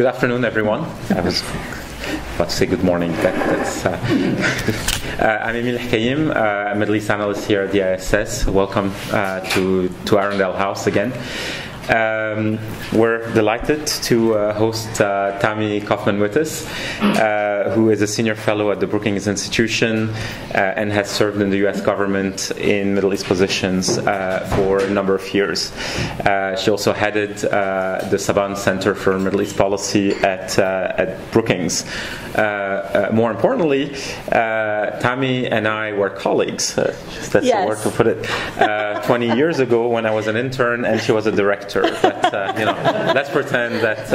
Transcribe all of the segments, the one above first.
Good afternoon, everyone. I was about to say good morning. I'm Emil Hkayim, a Middle East analyst here at the ISS. Welcome to Arundel House again. We're delighted to host Tammy Wittes, who is a senior fellow at the Brookings Institution and has served in the U.S. government in Middle East positions for a number of years. She also headed the Saban Center for Middle East Policy at Brookings. More importantly, Tammy and I were colleagues. That's the word to put it. 20 years ago, when I was an intern and she was a director. But let's pretend that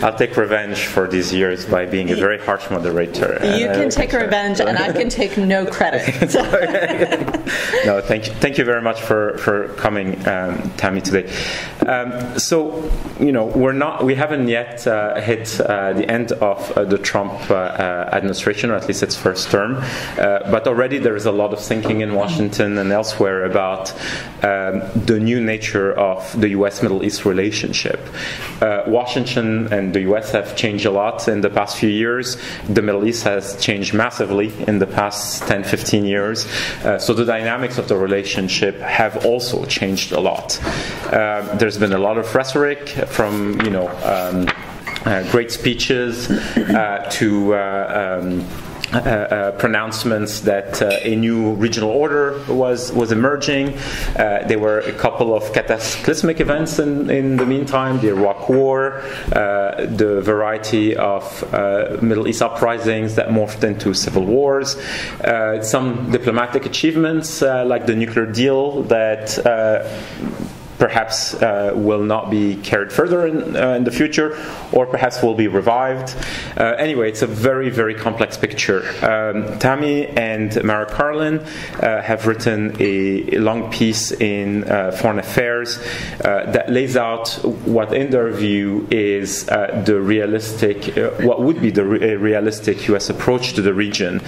I'll take revenge for these years by being a very harsh moderator. You can take revenge, and I can take no credit. No, thank you very much for coming, Tammy, today. We haven't yet hit the end of the Trump administration, or at least its first term, but already there is a lot of thinking in Washington and elsewhere about the new nature of the U.S.-Middle East relationship. Washington and the U.S. have changed a lot in the past few years. The Middle East has changed massively in the past 10, 15 years. So the dynamics of the relationship have also changed a lot. There's been a lot of rhetoric from, great speeches to pronouncements that a new regional order was emerging. There were a couple of cataclysmic events in the meantime: the Iraq War, the variety of Middle East uprisings that morphed into civil wars, some diplomatic achievements like the nuclear deal that perhaps will not be carried further in the future, or perhaps will be revived. Anyway, it's a very, very complex picture. Tammy and Mara Karlin have written a long piece in Foreign Affairs that lays out what, in their view, is what would be the realistic U.S. approach to the region.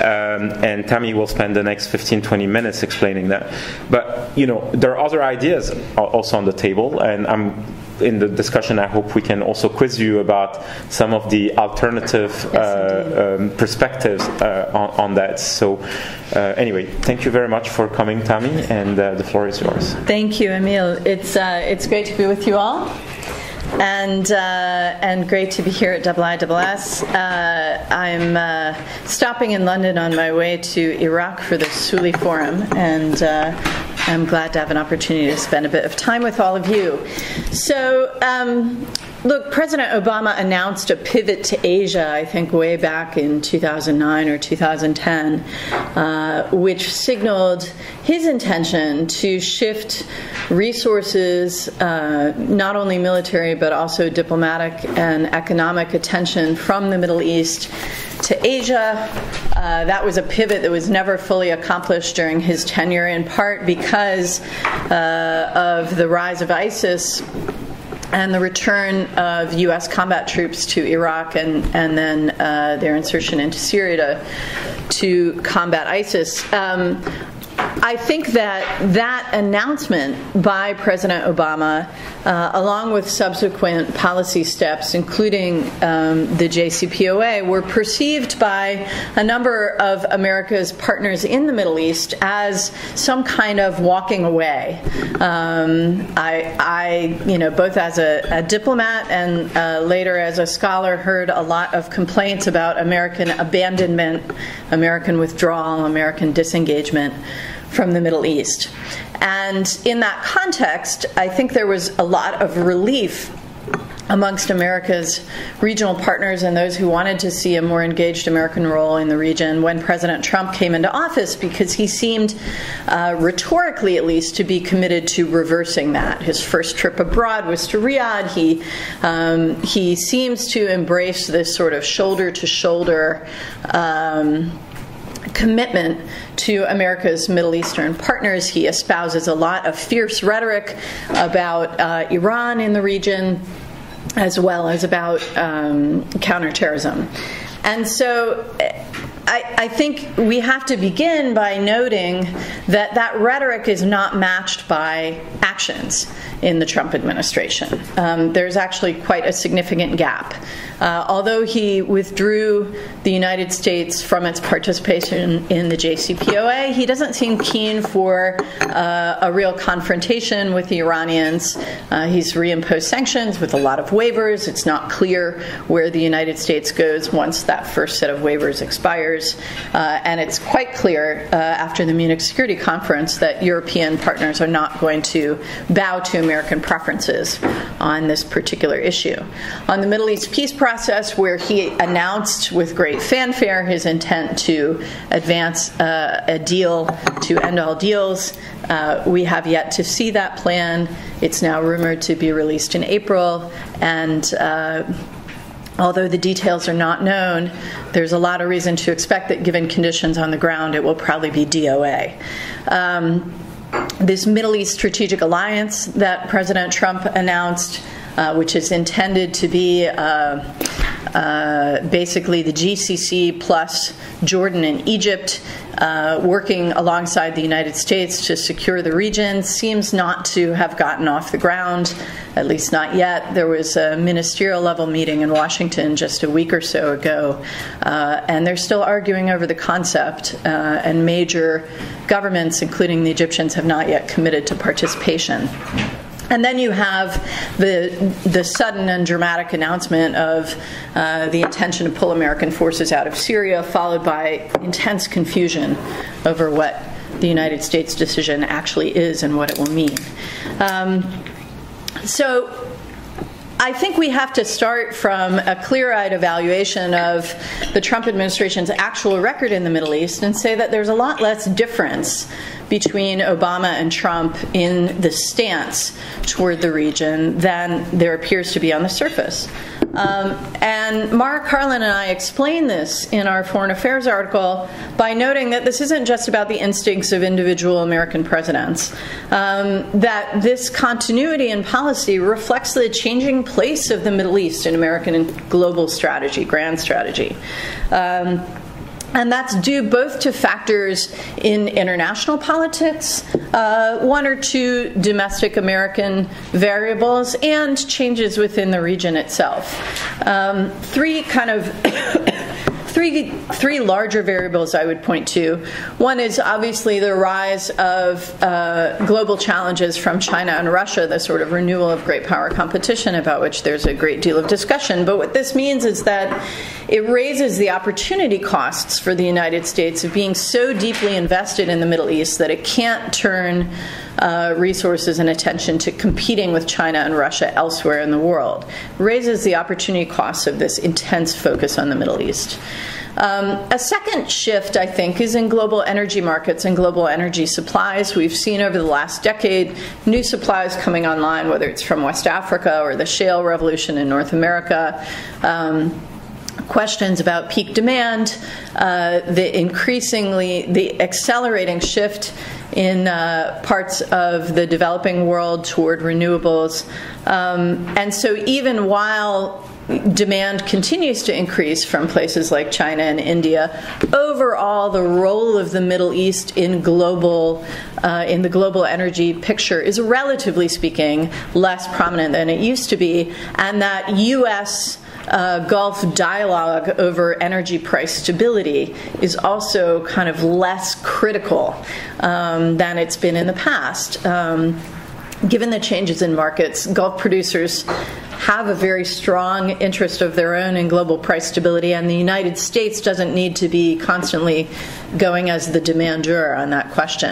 And Tammy will spend the next 15-20 minutes explaining that. But there are other ideas also on the table, and in the discussion I hope we can also quiz you about some of the alternative perspectives on that. So anyway, thank you very much for coming, Tammy, and the floor is yours. Thank you, Emil. It's great to be with you all. And great to be here at IISS. I'm stopping in London on my way to Iraq for the Suli Forum, and I'm glad to have an opportunity to spend a bit of time with all of you. So, look, President Obama announced a pivot to Asia, I think, way back in 2009 or 2010, which signaled his intention to shift resources, not only military but also diplomatic and economic attention from the Middle East to Asia. That was a pivot that was never fully accomplished during his tenure, in part because of the rise of ISIS and the return of U.S. combat troops to Iraq and then their insertion into Syria to combat ISIS. I think that announcement by President Obama, along with subsequent policy steps, including the JCPOA, were perceived by a number of America's partners in the Middle East as some kind of walking away. I both as a diplomat and later as a scholar, heard a lot of complaints about American abandonment, American withdrawal, American disengagement from the Middle East. And in that context, I think there was a lot of relief amongst America's regional partners and those who wanted to see a more engaged American role in the region when President Trump came into office, because he seemed, rhetorically at least, to be committed to reversing that. His first trip abroad was to Riyadh. He seems to embrace this sort of shoulder-to-shoulder commitment to America's Middle Eastern partners. He espouses a lot of fierce rhetoric about Iran in the region, as well as about counterterrorism. And so I think we have to begin by noting that that rhetoric is not matched by actions. in the Trump administration. There's actually quite a significant gap. Although he withdrew the United States from its participation in the JCPOA, he doesn't seem keen for a real confrontation with the Iranians. He's reimposed sanctions with a lot of waivers. It's not clear where the United States goes once that first set of waivers expires. And it's quite clear after the Munich Security Conference that European partners are not going to bow to American preferences on this particular issue. On the Middle East peace process, where he announced with great fanfare his intent to advance a deal to end all deals, we have yet to see that plan. It's now rumored to be released in April, and although the details are not known, there's a lot of reason to expect that given conditions on the ground, it will probably be DOA. This Middle East Strategic Alliance that President Trump announced, which is intended to be basically the GCC plus Jordan and Egypt, working alongside the United States to secure the region, seems not to have gotten off the ground, at least not yet. There was a ministerial level meeting in Washington just a week or so ago, and they're still arguing over the concept, and major governments, including the Egyptians, have not yet committed to participation. And then you have the sudden and dramatic announcement of the intention to pull American forces out of Syria, followed by intense confusion over what the United States decision actually is and what it will mean. So I think we have to start from a clear-eyed evaluation of the Trump administration's actual record in the Middle East and say that there's a lot less difference between Obama and Trump in the stance toward the region than there appears to be on the surface. And Mara Karlin and I explain this in our Foreign Affairs article by noting that this isn't just about the instincts of individual American presidents, that this continuity in policy reflects the changing place of the Middle East in American global strategy, grand strategy. And that's due both to factors in international politics, one or two domestic American variables, and changes within the region itself. Three larger variables I would point to. One is obviously the rise of global challenges from China and Russia, the sort of renewal of great power competition about which there's a great deal of discussion. But what this means is that it raises the opportunity costs for the United States of being so deeply invested in the Middle East that it can't turn resources and attention to competing with China and Russia elsewhere in the world. It raises the opportunity costs of this intense focus on the Middle East. A second shift, I think, is in global energy markets and global energy supplies. We've seen over the last decade new supplies coming online, whether it's from West Africa or the shale revolution in North America. Questions about peak demand, the accelerating shift in parts of the developing world toward renewables. And so even while demand continues to increase from places like China and India, overall the role of the Middle East in the global energy picture is, relatively speaking, less prominent than it used to be, and that U.S. Gulf dialogue over energy price stability is also kind of less critical than it's been in the past. Given the changes in markets, Gulf producers have a very strong interest of their own in global price stability, and the United States doesn't need to be constantly going as the demandeur on that question.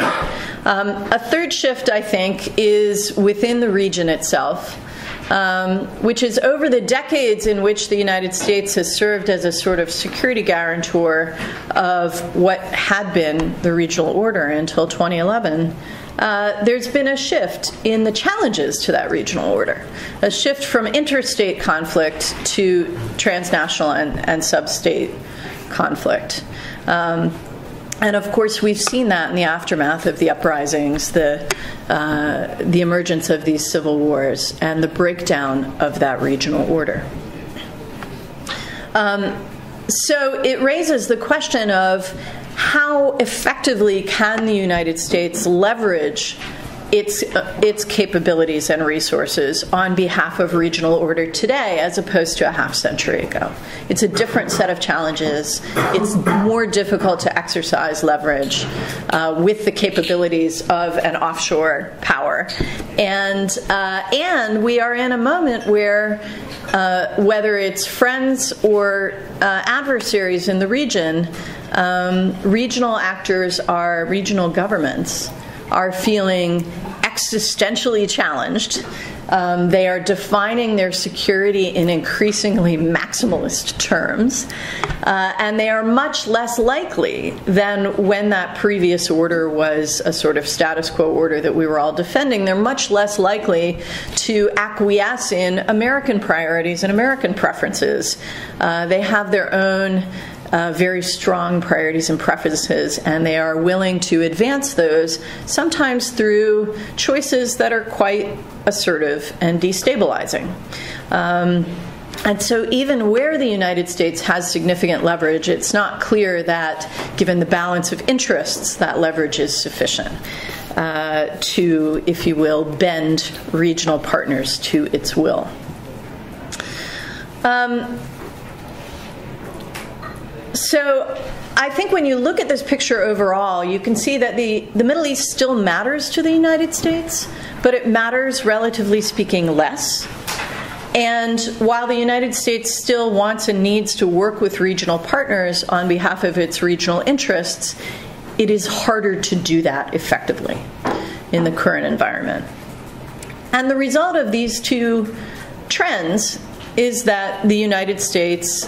A third shift, I think, is within the region itself, which is over the decades in which the United States has served as a sort of security guarantor of what had been the regional order until 2011. There's been a shift in the challenges to that regional order, a shift from interstate conflict to transnational and sub-state conflict. And of course, we've seen that in the aftermath of the uprisings, the emergence of these civil wars, and the breakdown of that regional order. So it raises the question of how effectively can the United States leverage its capabilities and resources on behalf of regional order today as opposed to a half century ago. It's a different set of challenges. It's more difficult to exercise leverage with the capabilities of an offshore power. And we are in a moment where whether it's friends or adversaries in the region, regional actors, regional governments are feeling existentially challenged. They are defining their security in increasingly maximalist terms, and they are much less likely than when that previous order was a sort of status quo order that we were all defending. They're much less likely to acquiesce in American priorities and American preferences. They have their own very strong priorities and preferences, and they are willing to advance those, sometimes through choices that are quite assertive and destabilizing. And so even where the United States has significant leverage, it's not clear that, given the balance of interests, that leverage is sufficient to, if you will, bend regional partners to its will. So I think when you look at this picture overall, you can see that the Middle East still matters to the United States, but it matters, relatively speaking, less. And while the United States still wants and needs to work with regional partners on behalf of its regional interests, it is harder to do that effectively in the current environment. And the result of these two trends is that the United States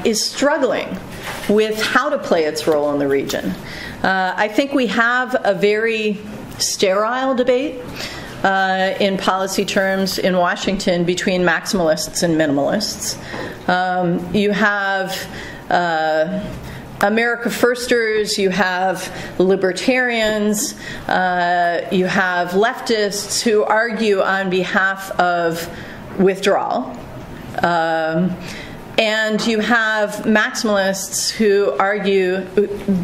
is struggling with how to play its role in the region. I think we have a very sterile debate in policy terms in Washington between maximalists and minimalists. You have America Firsters, you have libertarians, you have leftists who argue on behalf of withdrawal. And you have maximalists who argue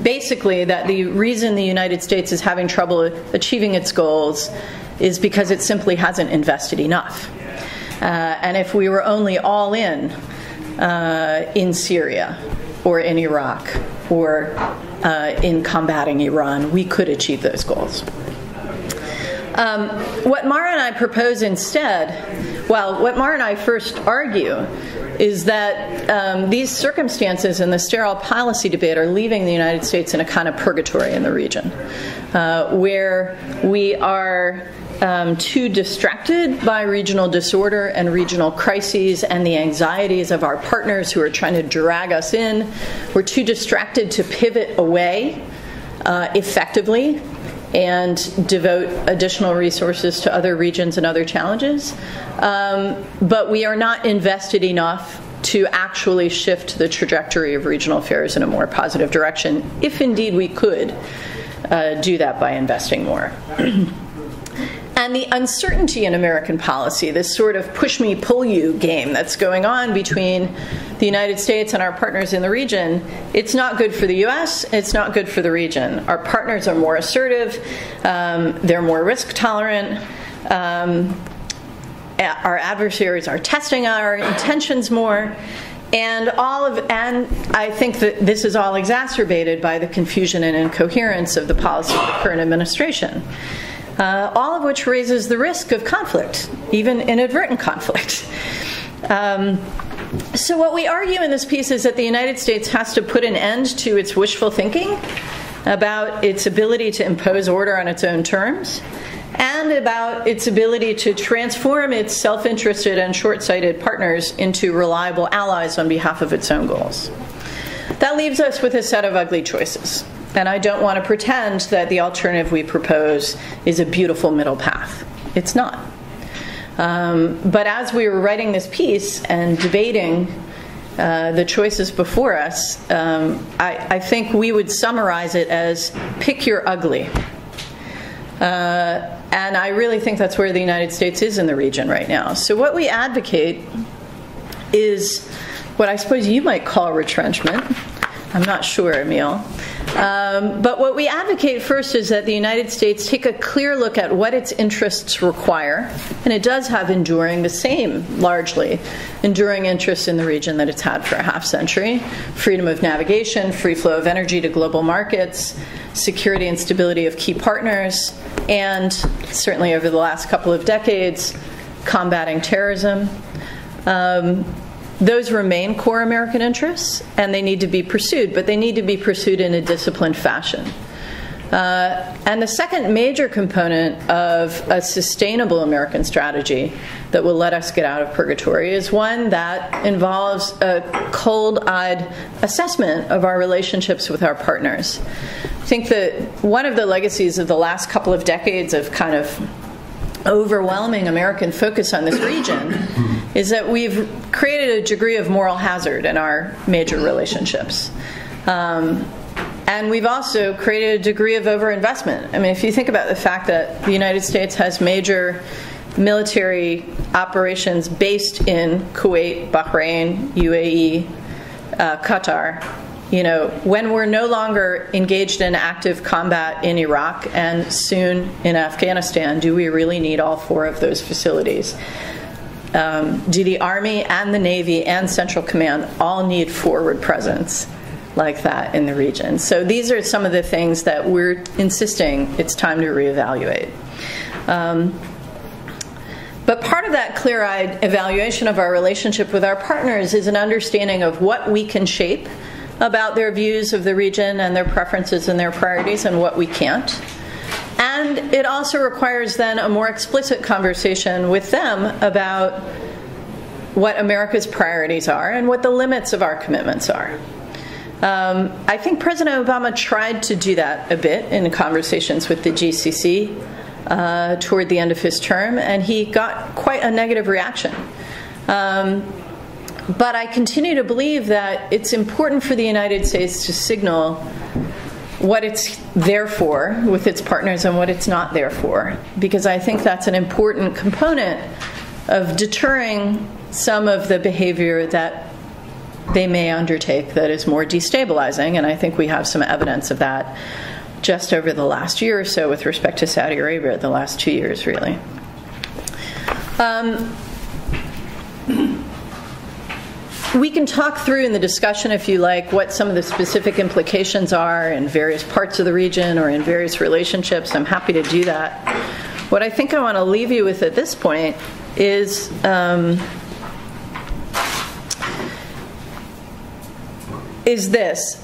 basically that the reason the United States is having trouble achieving its goals is because it simply hasn't invested enough. And if we were only all in Syria or in Iraq or in combating Iran, we could achieve those goals. What Mara and I propose instead, what Mara and I first argue is that these circumstances in the sterile policy debate are leaving the United States in a kind of purgatory in the region, where we are too distracted by regional disorder and regional crises and the anxieties of our partners who are trying to drag us in. We're too distracted to pivot away effectively and devote additional resources to other regions and other challenges. But we are not invested enough to actually shift the trajectory of regional affairs in a more positive direction, if indeed we could do that by investing more. And the uncertainty in American policy, this sort of push-me, pull-you game that's going on between the United States and our partners in the region, it's not good for the U.S., it's not good for the region. Our partners are more assertive, they're more risk-tolerant, our adversaries are testing our intentions more, and I think that this is all exacerbated by the confusion and incoherence of the policy of the current administration. All of which raises the risk of conflict, even inadvertent conflict. So what we argue in this piece is that the United States has to put an end to its wishful thinking about its ability to impose order on its own terms, and about its ability to transform its self-interested and short-sighted partners into reliable allies on behalf of its own goals. That leaves us with a set of ugly choices. And I don't want to pretend that the alternative we propose is a beautiful middle path. It's not. But as we were writing this piece and debating the choices before us, I think we would summarize it as pick your ugly. And I really think that's where the United States is in the region right now. So what we advocate is what I suppose you might call retrenchment. I'm not sure, Emil. But what we advocate first is that the United States take a clear look at what its interests require, and it does have the same, largely, enduring interests in the region that it's had for a half century: freedom of navigation, free flow of energy to global markets, security and stability of key partners, and certainly over the last couple of decades, combating terrorism. Those remain core American interests, and they need to be pursued, but they need to be pursued in a disciplined fashion. And the second major component of a sustainable American strategy that will let us get out of purgatory is one that involves a cold-eyed assessment of our relationships with our partners. I think that one of the legacies of the last couple of decades of kind of overwhelming American focus on this region is that we've created a degree of moral hazard in our major relationships. And we've also created a degree of overinvestment. I mean, if you think about the fact that the United States has major military operations based in Kuwait, Bahrain, UAE, Qatar, when we're no longer engaged in active combat in Iraq and soon in Afghanistan, do we really need all four of those facilities? Do the Army and the Navy and Central Command all need forward presence like that in the region? So these are some of the things that we're insisting it's time to reevaluate. But part of that clear-eyed evaluation of our relationship with our partners is an understanding of what we can shape about their views of the region and their preferences and their priorities, and what we can't. And it also requires then a more explicit conversation with them about what America's priorities are and what the limits of our commitments are. I think President Obama tried to do that a bit in conversations with the GCC toward the end of his term, and he got quite a negative reaction. But I continue to believe that it's important for the United States to signal what it's there for with its partners and what it's not there for, because I think that's an important component of deterring some of the behavior that they may undertake that is more destabilizing, and I think we have some evidence of that just over the last year or so with respect to Saudi Arabia, the last 2 years, really. We can talk through in the discussion, if you like, what some of the specific implications are in various parts of the region or in various relationships. I'm happy to do that. What I think I want to leave you with at this point is this,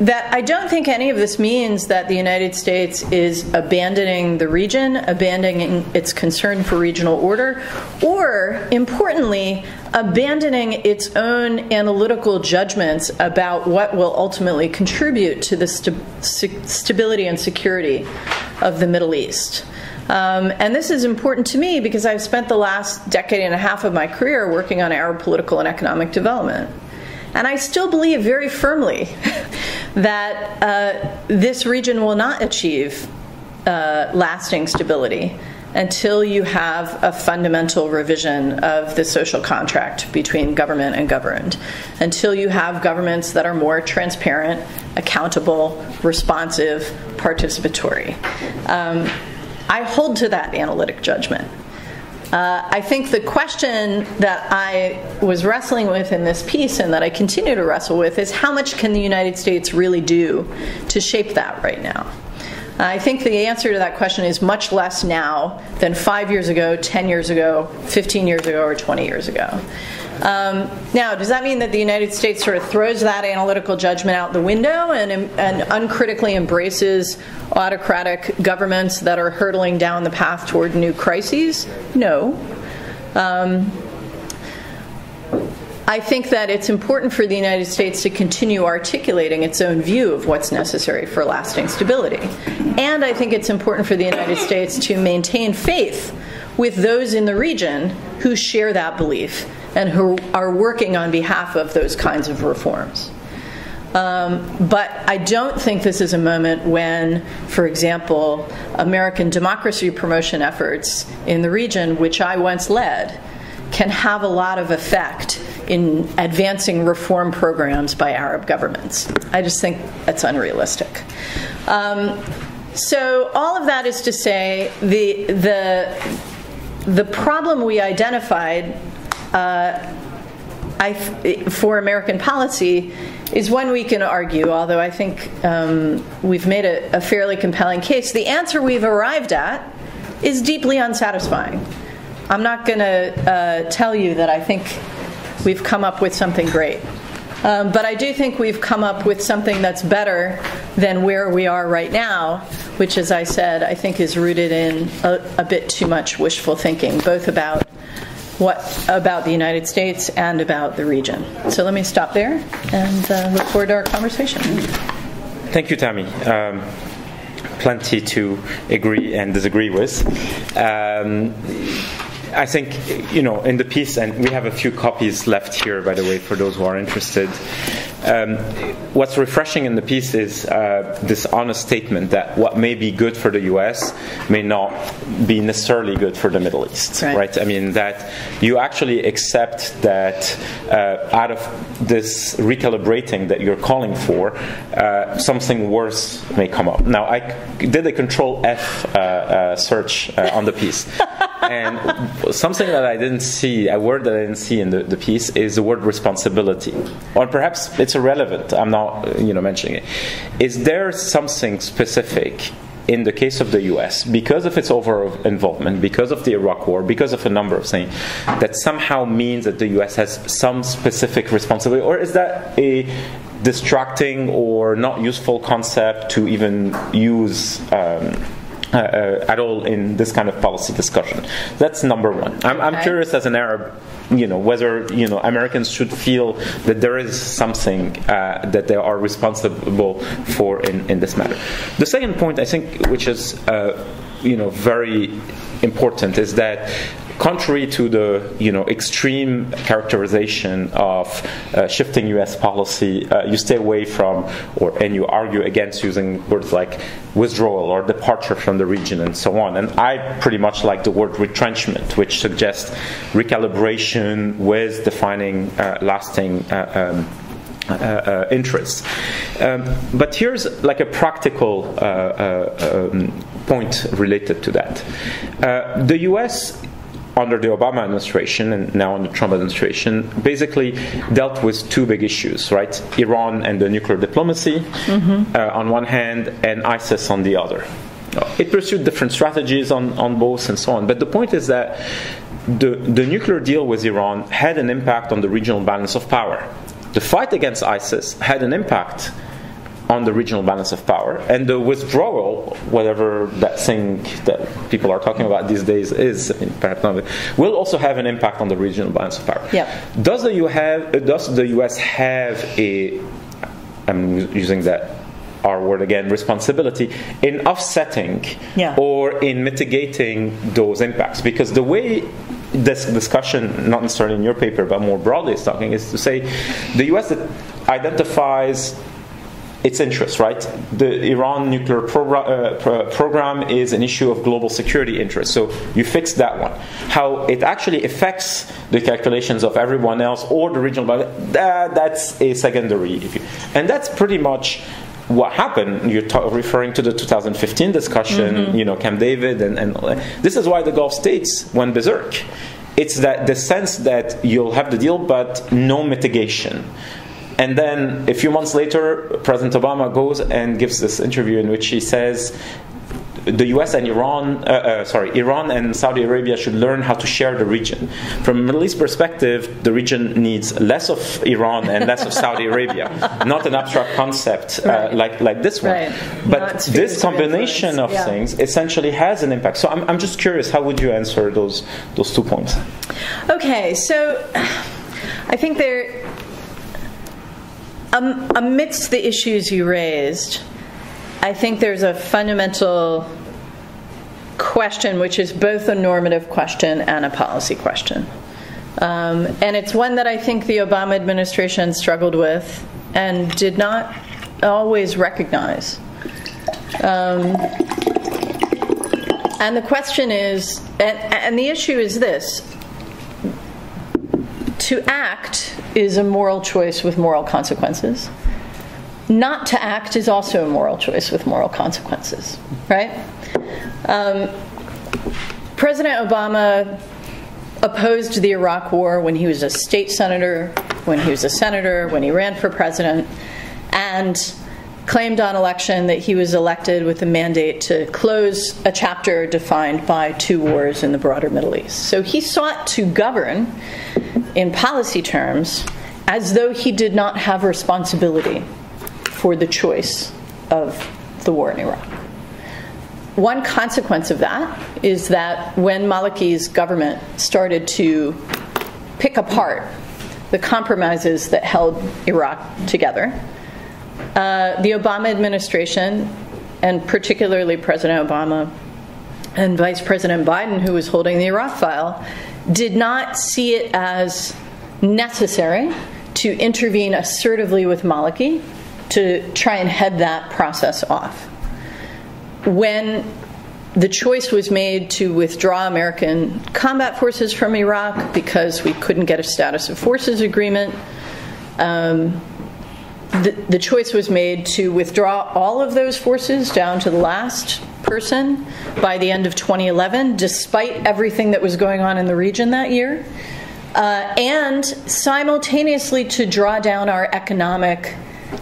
that I don't think any of this means that the United States is abandoning the region, abandoning its concern for regional order, or, importantly, abandoning its own analytical judgments about what will ultimately contribute to the stability and security of the Middle East. And this is important to me because I've spent the last decade and a half of my career working on Arab political and economic development. And I still believe very firmly that this region will not achieve lasting stability until you have a fundamental revision of the social contract between government and governed, until you have governments that are more transparent, accountable, responsive, participatory. I hold to that analytic judgment. I think the question that I was wrestling with in this piece and that I continue to wrestle with is how much can the United States really do to shape that right now? I think the answer to that question is much less now than 5 years ago, 10 years ago, 15 years ago, or 20 years ago. Now, does that mean that the United States sort of throws that analytical judgment out the window and uncritically embraces autocratic governments that are hurtling down the path toward new crises? No. I think that it's important for the United States to continue articulating its own view of what's necessary for lasting stability. And I think it's important for the United States to maintain faith with those in the region who share that belief and who are working on behalf of those kinds of reforms. But I don't think this is a moment when, for example, American democracy promotion efforts in the region, which I once led, can have a lot of effect in advancing reform programs by Arab governments. I just think that's unrealistic. So all of that is to say the problem we identified for American policy is one we can argue, although I think we've made a fairly compelling case. The answer we've arrived at is deeply unsatisfying. I'm not going to tell you that I think we've come up with something great. But I do think we've come up with something that's better than where we are right now, which, as I said, I think is rooted in a bit too much wishful thinking, both about the United States and about the region. So let me stop there and look forward to our conversation. Thank you, Tammy. Plenty to agree and disagree with. I think, in the piece, and we have a few copies left here, by the way, for those who are interested. What's refreshing in the piece is this honest statement that what may be good for the U.S. may not be necessarily good for the Middle East, right? I mean, that you actually accept that out of this recalibrating that you're calling for, something worse may come up. Now, I did a Control F search on the piece. And something that I didn't see, a word that I didn't see in the piece, is the word responsibility. Or perhaps it's irrelevant. I'm not, mentioning it. Is there something specific in the case of the U.S., because of its over-involvement, because of the Iraq War, because of a number of things, that somehow means that the U.S. has some specific responsibility? Or is that a distracting or not useful concept to even use at all in this kind of policy discussion? That's number one. I'm curious as an Arab, whether Americans should feel that there is something that they are responsible for in this matter. The second point, I think, which is very important, is that contrary to the extreme characterization of shifting U.S. policy, you stay away from, and you argue against using words like withdrawal or departure from the region and so on. And I pretty much like the word retrenchment, which suggests recalibration with defining lasting interests. But here's like a practical point related to that. The U.S. under the Obama administration and now under the Trump administration basically dealt with two big issues, right? Iran and the nuclear diplomacy on one hand, and ISIS on the other. It pursued different strategies on both and so on. But the point is that the nuclear deal with Iran had an impact on the regional balance of power. The fight against ISIS had an impact on the regional balance of power, and the withdrawal, whatever that thing that people are talking about these days is, perhaps not, will also have an impact on the regional balance of power. Yep. Does the U.S. have a, I'm using that R word again, responsibility in offsetting or in mitigating those impacts? Because the way this discussion, not necessarily in your paper, but more broadly is talking, is to say the U.S. identifies its interests, right? The Iran nuclear program is an issue of global security interest. So you fix that one. How it actually affects the calculations of everyone else or the regional, that's a secondary issue. And that's pretty much what happened. You're referring to the 2015 discussion, Camp David, and this is why the Gulf states went berserk. It's that the sense that you'll have the deal, but no mitigation. And then a few months later, President Obama goes and gives this interview in which he says the U.S. and Iran and Saudi Arabia should learn how to share the region. From a Middle East perspective, the region needs less of Iran and less of Saudi Arabia, not an abstract concept like this one. Right. But this combination of things essentially has an impact. So I'm just curious, how would you answer those 2 points? Okay, so I think there, amidst the issues you raised, I think there's a fundamental question which is both a normative question and a policy question. And it's one that I think the Obama administration struggled with and did not always recognize. And the question is, and the issue is this: to act is a moral choice with moral consequences. Not to act is also a moral choice with moral consequences, right? President Obama opposed the Iraq War when he was a state senator, when he was a senator, when he ran for president, and claimed on election that he was elected with the mandate to close a chapter defined by 2 wars in the broader Middle East. So he sought to govern, in policy terms, as though he did not have responsibility for the choice of the war in Iraq. One consequence of that is that when Maliki's government started to pick apart the compromises that held Iraq together, the Obama administration, and particularly President Obama and Vice President Biden, who was holding the Iraq file, did not see it as necessary to intervene assertively with Maliki to try and head that process off. When the choice was made to withdraw American combat forces from Iraq because we couldn't get a status of forces agreement, the choice was made to withdraw all of those forces down to the last person by the end of 2011, despite everything that was going on in the region that year, and simultaneously to draw down our economic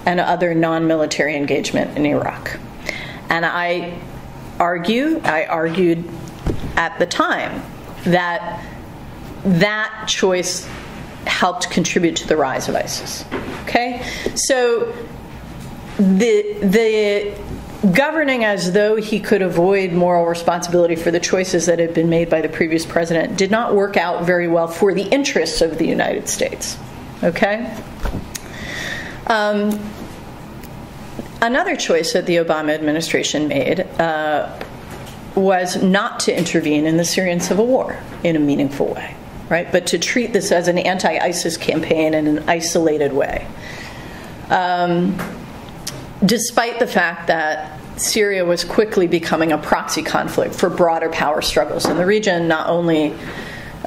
and other non-military engagement in Iraq. And I argued at the time that that choice helped contribute to the rise of ISIS. Okay? So the governing as though he could avoid moral responsibility for the choices that had been made by the previous president did not work out very well for the interests of the United States. Okay? Another choice that the Obama administration made was not to intervene in the Syrian civil war in a meaningful way, right? But to treat this as an anti-ISIS campaign in an isolated way. Despite the fact that Syria was quickly becoming a proxy conflict for broader power struggles in the region, not only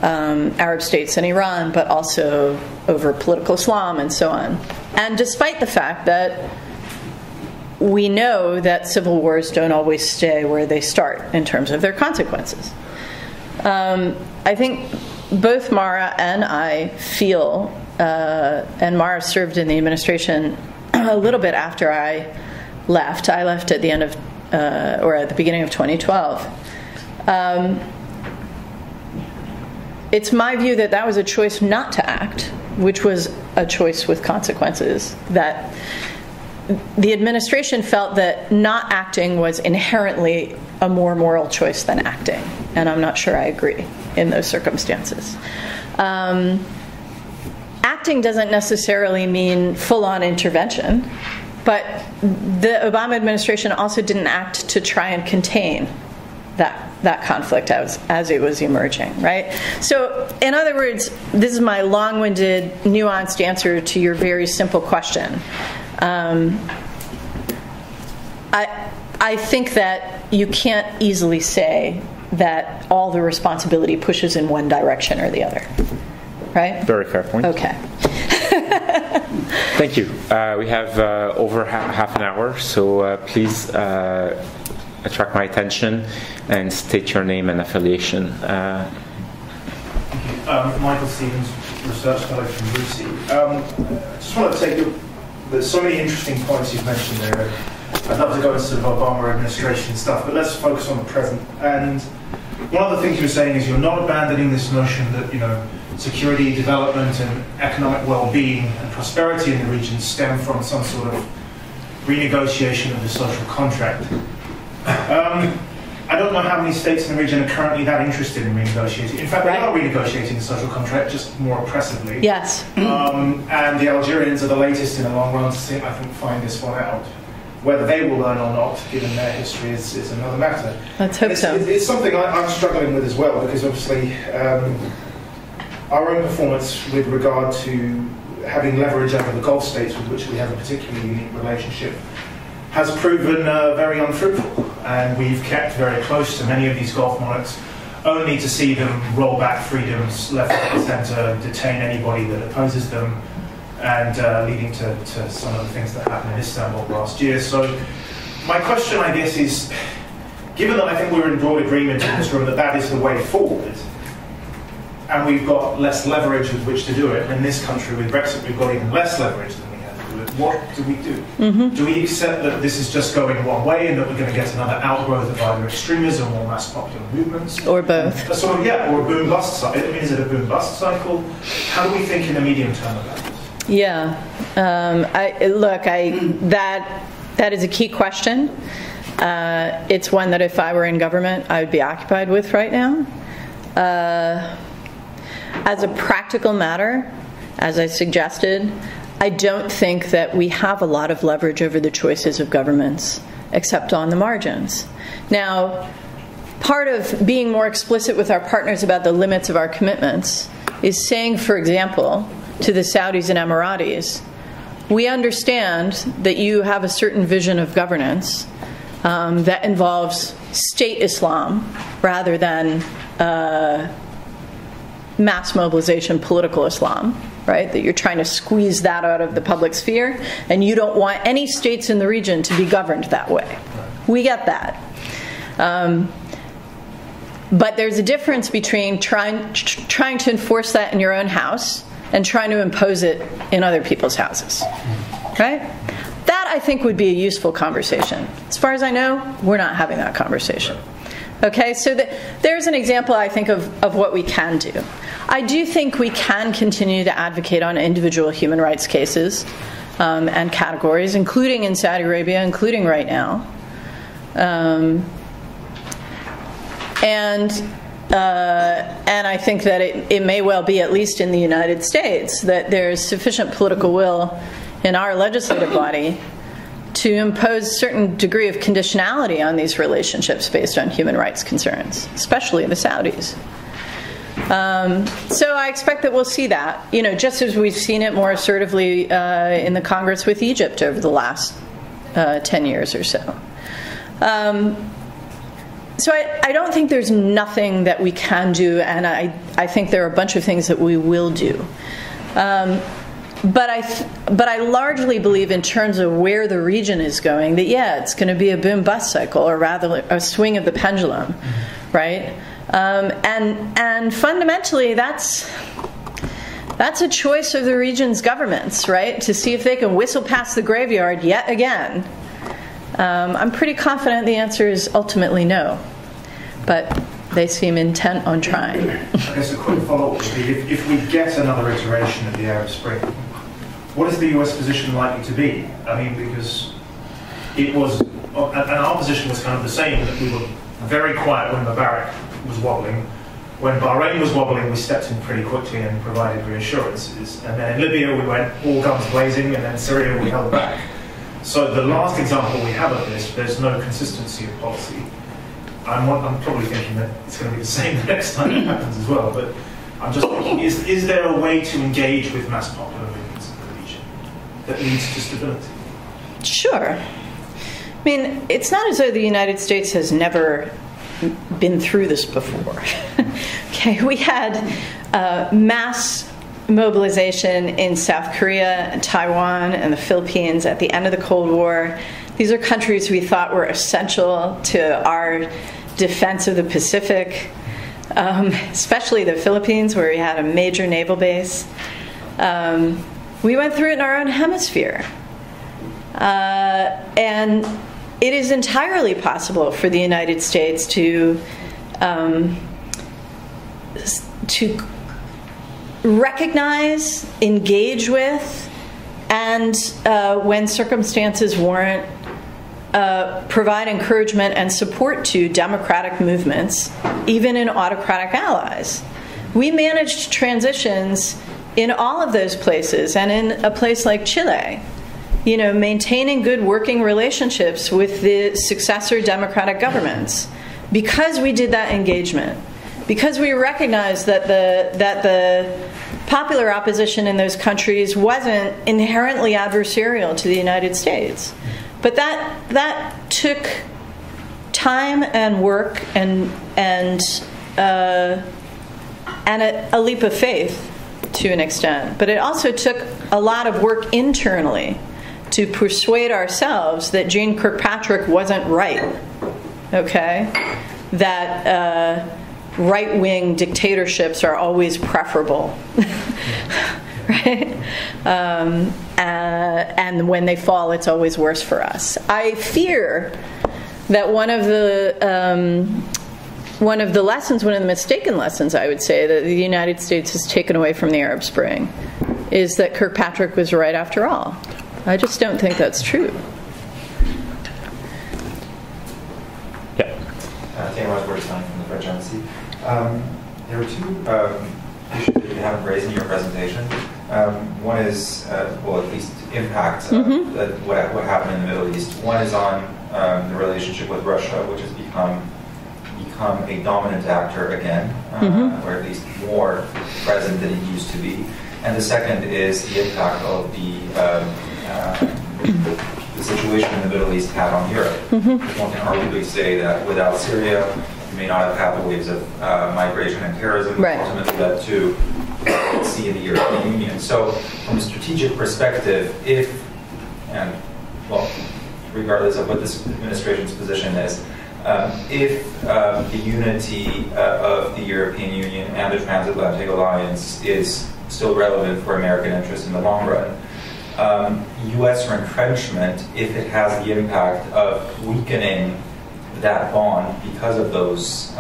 Arab states and Iran, but also over political Islam and so on. And despite the fact that we know that civil wars don't always stay where they start in terms of their consequences. I think both Mara and I feel, and Mara served in the administration a little bit after I left. I left at the end of, or at the beginning of 2012. It's my view that that was a choice not to act, which was a choice with consequences. That the administration felt that not acting was inherently a more moral choice than acting, and I'm not sure I agree in those circumstances. Acting doesn't necessarily mean full-on intervention, but the Obama administration also didn't act to try and contain that conflict as it was emerging, right? So, in other words, this is my long-winded, nuanced answer to your very simple question. I think that you can't easily say that all the responsibility pushes in one direction or the other, right? Very fair point. Okay. Thank you. We have over half an hour, so please attract my attention and state your name and affiliation. Michael Stevens, Research Fellow from Lucy. Just want to take there's so many interesting points you've mentioned there. I'd love to go into sort of Obama administration stuff, but let's focus on the present. And one of the things you were saying is you're not abandoning this notion that, security, development, and economic well-being and prosperity in the region stem from some sort of renegotiation of the social contract. I don't know how many states in the region are currently that interested in renegotiating. In fact, they are renegotiating the social contract, just more oppressively. Yes. And the Algerians are the latest in a long run to see, I think, find this one out. Whether they will learn or not, given their history, is another matter. Let's hope so. It's something I'm struggling with as well, because obviously our own performance with regard to having leverage over the Gulf states with which we have a particularly unique relationship has proven very unfruitful. And we've kept very close to many of these Gulf monarchs only to see them roll back freedoms left, right, and centre, detain anybody that opposes them, and leading to some of the things that happened in Istanbul last year. So my question, I guess, is, given that I think we're in broad agreement in this room that that is the way forward, and we've got less leverage with which to do it, and in this country with Brexit we've got even less leverage than we had to do it, what do we do? Do we accept that this is just going one way and that we're going to get another outgrowth of either extremism or mass popular movements? Or both. Or a boom-bust cycle. I mean, is it a boom-bust cycle? How do we think in the medium term about this? Yeah. That is a key question. It's one that if I were in government, I would be occupied with right now. As a practical matter, as I suggested, I don't think that we have a lot of leverage over the choices of governments, except on the margins. Now, part of being more explicit with our partners about the limits of our commitments is saying, for example, to the Saudis and Emiratis, we understand that you have a certain vision of governance that involves state Islam rather than mass mobilization political Islam, right? That you're trying to squeeze that out of the public sphere, and you don't want any states in the region to be governed that way. We get that. But there's a difference between trying to enforce that in your own house and trying to impose it in other people's houses, right? That, I think, would be a useful conversation. As far as I know, we're not having that conversation. Okay, so there's an example, I think, of what we can do. I do think we can continue to advocate on individual human rights cases and categories, including in Saudi Arabia, including right now. And I think that it may well be, at least in the United States, that there's sufficient political will in our legislative body to impose a certain degree of conditionality on these relationships based on human rights concerns, especially the Saudis. So I expect that we'll see that, just as we've seen it more assertively in the Congress with Egypt over the last 10 years or so. So I don't think there's nothing that we can do, and I think there are a bunch of things that we will do. But I largely believe, in terms of where the region is going, that it's going to be a boom-bust cycle, or rather a swing of the pendulum, right? And fundamentally, that's a choice of the region's governments, right? To see if they can whistle past the graveyard yet again. I'm pretty confident the answer is ultimately no, but they seem intent on trying. I guess a quick follow-up would be, if we get another iteration of the Arab Spring, what is the US position likely to be? I mean, because it was, and our position was kind of the same, that we were very quiet when Mubarak was wobbling. When Bahrain was wobbling, we stepped in pretty quickly and provided reassurances. And then in Libya, we went all guns blazing, and then Syria, we held back. So the last example we have of this, there's no consistency of policy. I'm probably thinking that it's going to be the same the next time it happens as well, but I'm just thinking, is there a way to engage with mass popular movements in the region that leads to stability? Sure. I mean, it's not as though the United States has never been through this before. Okay, we had mass mobilization in South Korea, Taiwan, and the Philippines at the end of the Cold War. These are countries we thought were essential to our defense of the Pacific, especially the Philippines, where we had a major naval base. We went through it in our own hemisphere. And it is entirely possible for the United States to recognize, engage with, and when circumstances warrant, provide encouragement and support to democratic movements, even in autocratic allies. We managed transitions in all of those places, and in a place like Chile, maintaining good working relationships with the successor democratic governments, because we did that engagement, because we recognized that the popular opposition in those countries wasn't inherently adversarial to the United States. But that took time and work and a leap of faith to an extent. But it also took a lot of work internally to persuade ourselves that Jeane Kirkpatrick wasn't right, okay? That right-wing dictatorships are always preferable, right? And when they fall, it's always worse for us. I fear that one of the lessons, one of the mistaken lessons, I would say, that the United States has taken away from the Arab Spring is that Kirkpatrick was right after all. I just don't think that's true. Yeah. Tamara Wittes from the French Embassy. There were two issues that you haven't raised in your presentation. One is, well, at least impact what happened in the Middle East. One is on the relationship with Russia, which has become a dominant actor again, or at least more present than it used to be. And the second is the impact of the situation in the Middle East had on Europe. One can arguably say that without Syria, you may not have had the waves of migration and terrorism, which ultimately led to what we see in the European Union. So, from a strategic perspective, regardless of what this administration's position is, if the unity of the European Union and the transatlantic alliance is still relevant for American interests in the long run, U.S. retrenchment, if it has the impact of weakening that bond because of those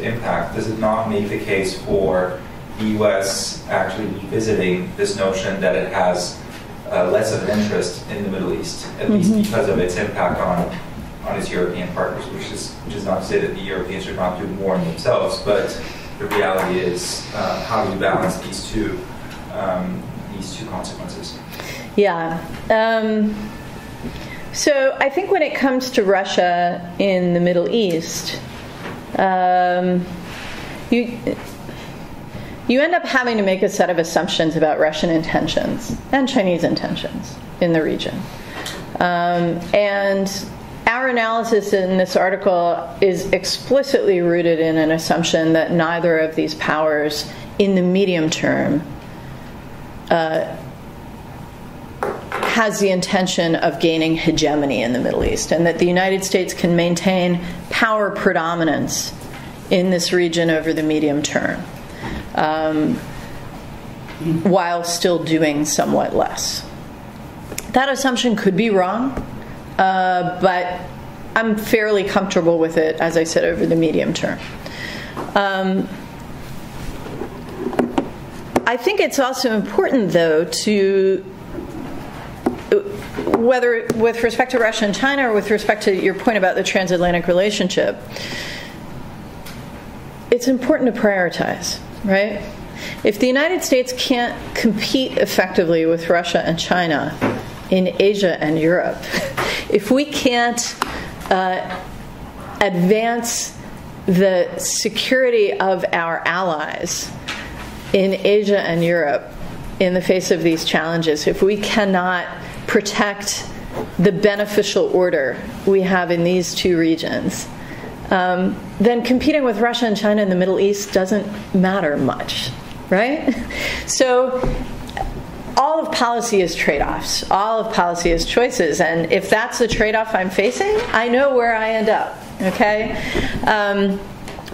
impacts, does it not make the case for the U.S. actually revisiting this notion that it has less of an interest in the Middle East, at least because of its impact on its European partners, which is not to say that the Europeans should not do more in themselves, but the reality is how do you balance these two consequences? Yeah. So I think when it comes to Russia in the Middle East, you end up having to make a set of assumptions about Russian intentions and Chinese intentions in the region. And our analysis in this article is explicitly rooted in an assumption that neither of these powers in the medium term has the intention of gaining hegemony in the Middle East, and that the United States can maintain power predominance in this region over the medium term, while still doing somewhat less. That assumption could be wrong, but I'm fairly comfortable with it, as I said, over the medium term. I think it's also important, though, to, whether with respect to Russia and China or with respect to your point about the transatlantic relationship, it's important to prioritize, right? If the United States can't compete effectively with Russia and China in Asia and Europe, if we can't advance the security of our allies in Asia and Europe in the face of these challenges, if we cannot protect the beneficial order we have in these two regions, then competing with Russia and China in the Middle East doesn't matter much, right? So all of policy is trade-offs. All of policy is choices. And if that's the trade-off I'm facing, I know where I end up, okay?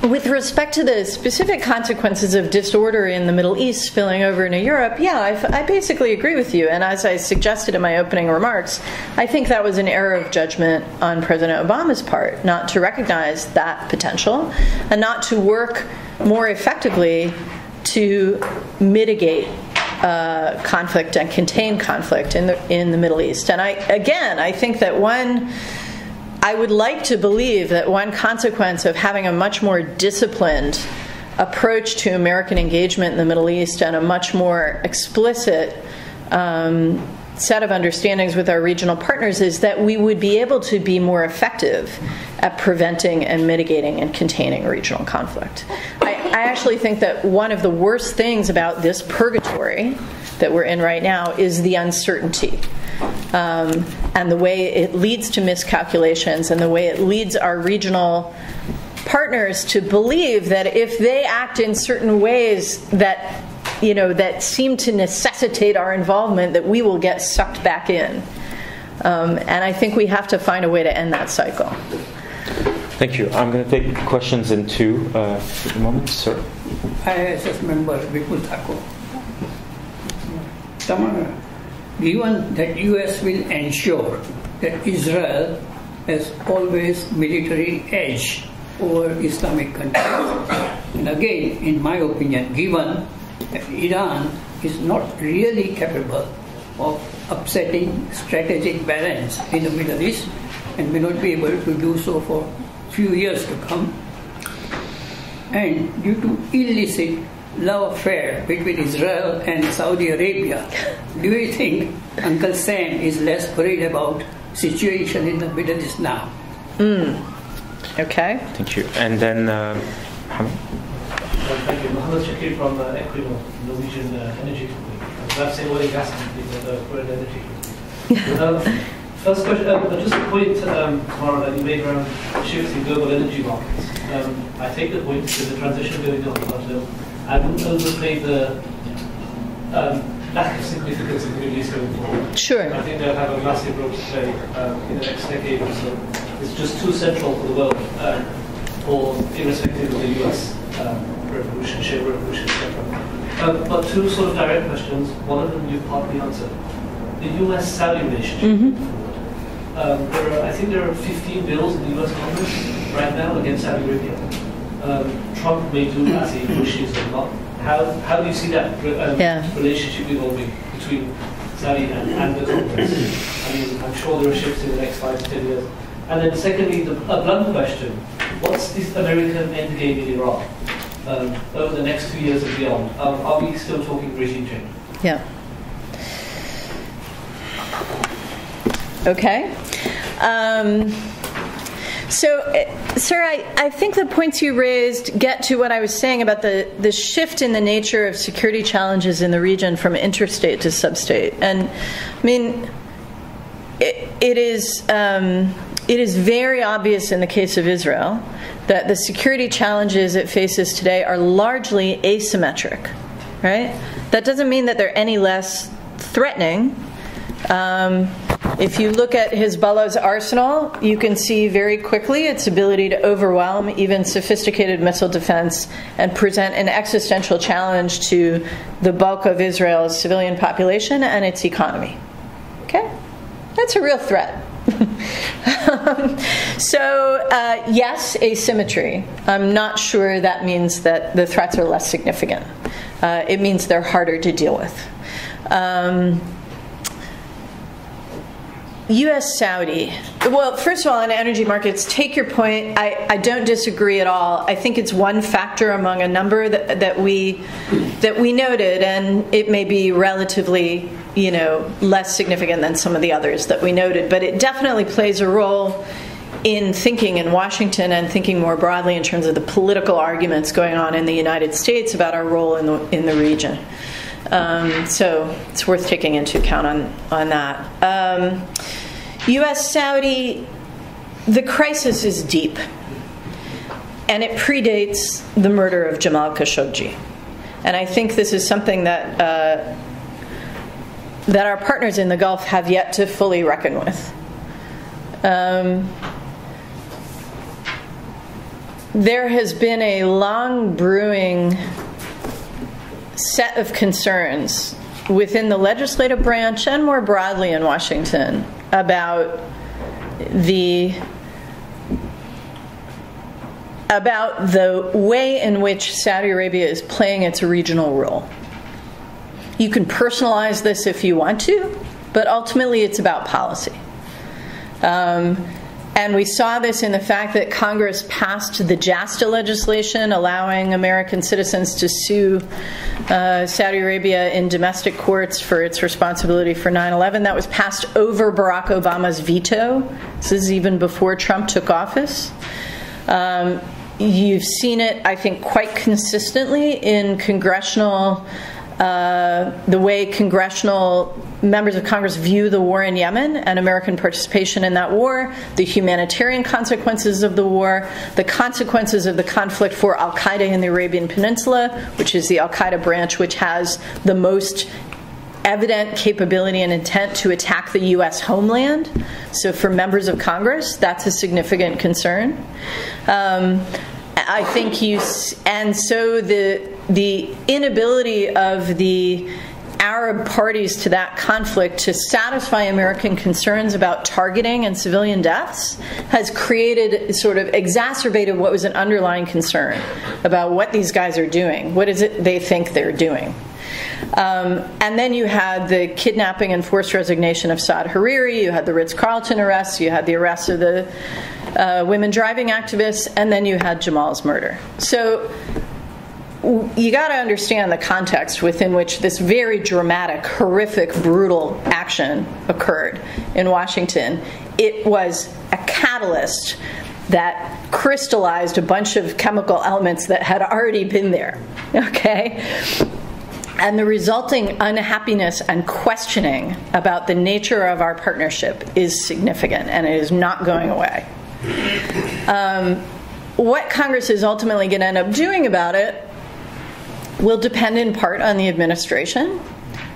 With respect to the specific consequences of disorder in the Middle East spilling over into Europe, yeah, I basically agree with you. And as I suggested in my opening remarks, I think that was an error of judgment on President Obama's part, not to recognize that potential and not to work more effectively to mitigate conflict and contain conflict in the Middle East. And I think that I would like to believe that one consequence of having a much more disciplined approach to American engagement in the Middle East and a much more explicit set of understandings with our regional partners is that we would be able to be more effective at preventing and mitigating and containing regional conflict. I actually think that one of the worst things about this purgatory that we're in right now is the uncertainty. And the way it leads to miscalculations and the way it leads our regional partners to believe that if they act in certain ways that, that seem to necessitate our involvement, that we will get sucked back in. And I think we have to find a way to end that cycle. Thank you. I'm going to take questions in two at the moment, sir. ISS member Vipul Thakur. Tamara, given that US will ensure that Israel has always military edge over Islamic countries, and again, in my opinion, given that Iran is not really capable of upsetting strategic balance in the Middle East and may not be able to do so for a few years to come, and due to illicit love affair between Israel and Saudi Arabia, do you think Uncle Sam is less worried about situation in the Middle East now? Okay. Thank you. And then, Mohammed? Thank you. Mohammed Shakir from Equinor, Norwegian energy company. Perhaps say oil and gas company, but we're an energy company. First question, just a point, Tamara, that you made around shifting global energy markets. I take the point to the transition going on, but I wouldn't overplay the lack of significance of the Middle East going forward. Sure. I think they'll have a massive role to play in the next decade or so. It's just too central for the world, or irrespective of the US revolution, shale revolution, etc. But two sort of direct questions. One of them you partly answered. The US-Saudi relationship. I think there are 15 bills in the US Congress right now against Saudi Arabia. Trump may do as he wishes or not. How do you see that relationship evolving between Saudi and the Congress? I mean, I'm sure there are shifts in the next 5 to 10 years. And then secondly, a blunt question. What's this American endgame in Iraq over the next 2 years and beyond? Are we still talking regime change? Yeah. Okay. Sir, I think the points you raised get to what I was saying about the shift in the nature of security challenges in the region from interstate to substate. And I mean, it is very obvious in the case of Israel that the security challenges it faces today are largely asymmetric, right? That doesn't mean that they're any less threatening. If you look at Hezbollah's arsenal, you can see very quickly its ability to overwhelm even sophisticated missile defense and present an existential challenge to the bulk of Israel's civilian population and its economy. Okay? That's a real threat. Yes, asymmetry. I'm not sure that means that the threats are less significant. It means they're harder to deal with. U.S.-Saudi. Well, first of all, in energy markets, take your point. I don't disagree at all. I think it's one factor among a number that we noted, and it may be relatively, less significant than some of the others that we noted. But it definitely plays a role in thinking in Washington and thinking more broadly in terms of the political arguments going on in the United States about our role in the region. So it's worth taking into account on that. U.S.-Saudi, the crisis is deep, and it predates the murder of Jamal Khashoggi. And I think this is something that our partners in the Gulf have yet to fully reckon with. There has been a long brewing set of concerns within the legislative branch and more broadly in Washington about the way in which Saudi Arabia is playing its regional role. You can personalize this if you want to, but ultimately it's about policy. And we saw this in the fact that Congress passed the JASTA legislation allowing American citizens to sue Saudi Arabia in domestic courts for its responsibility for 9/11. That was passed over Barack Obama's veto. This is even before Trump took office. You've seen it, I think, quite consistently in congressional the way congressional members of Congress view the war in Yemen and American participation in that war, the humanitarian consequences of the war, the consequences of the conflict for al-Qaeda in the Arabian Peninsula, which is the al-Qaeda branch which has the most evident capability and intent to attack the U.S. homeland. So for members of Congress, that's a significant concern. I think and so the inability of the Arab parties to that conflict to satisfy American concerns about targeting and civilian deaths has created, sort of exacerbated what was an underlying concern about what these guys are doing. What is it they think they're doing? And then you had the kidnapping and forced resignation of Saad Hariri, you had the Ritz-Carlton arrests, you had the arrest of the women driving activists, and then you had Jamal's murder. So you got to understand the context within which this very dramatic, horrific, brutal action occurred in Washington. It was a catalyst that crystallized a bunch of chemical elements that had already been there, okay? And the resulting unhappiness and questioning about the nature of our partnership is significant, and it is not going away. What Congress is ultimately going to end up doing about it will depend in part on the administration,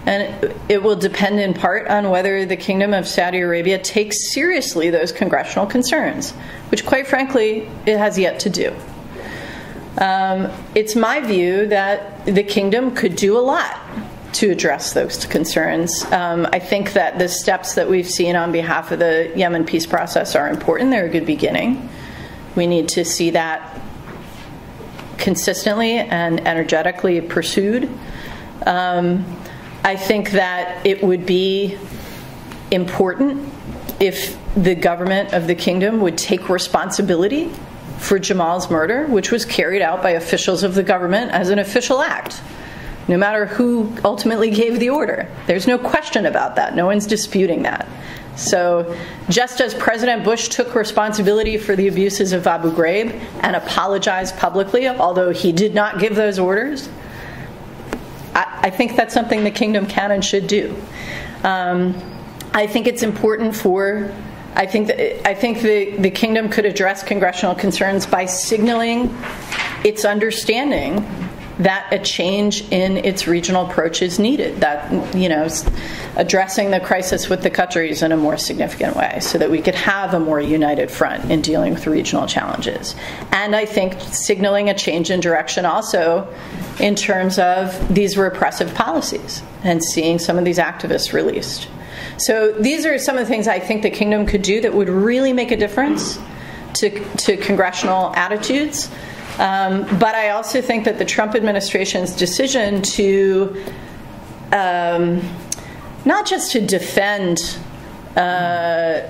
and it will depend in part on whether the Kingdom of Saudi Arabia takes seriously those congressional concerns, which, quite frankly, it has yet to do. It's my view that the Kingdom could do a lot to address those concerns. I think that the steps that we've seen on behalf of the Yemen peace process are important. They're a good beginning. We need to see that consistently and energetically pursued. I think that it would be important if the government of the Kingdom would take responsibility for Jamal's murder, which was carried out by officials of the government as an official act, no matter who ultimately gave the order. There's no question about that. No one's disputing that. So just as President Bush took responsibility for the abuses of Abu Ghraib and apologized publicly, although he did not give those orders, I think that's something the Kingdom can and should do. I think it's important for I think the Kingdom could address congressional concerns by signaling its understanding that a change in its regional approach is needed, that, addressing the crisis with the Qataris in a more significant way so that we could have a more united front in dealing with regional challenges. And I think signaling a change in direction also in terms of these repressive policies and seeing some of these activists released. So these are some of the things I think the Kingdom could do that would really make a difference to congressional attitudes. But I also think that the Trump administration's decision to not just to defend the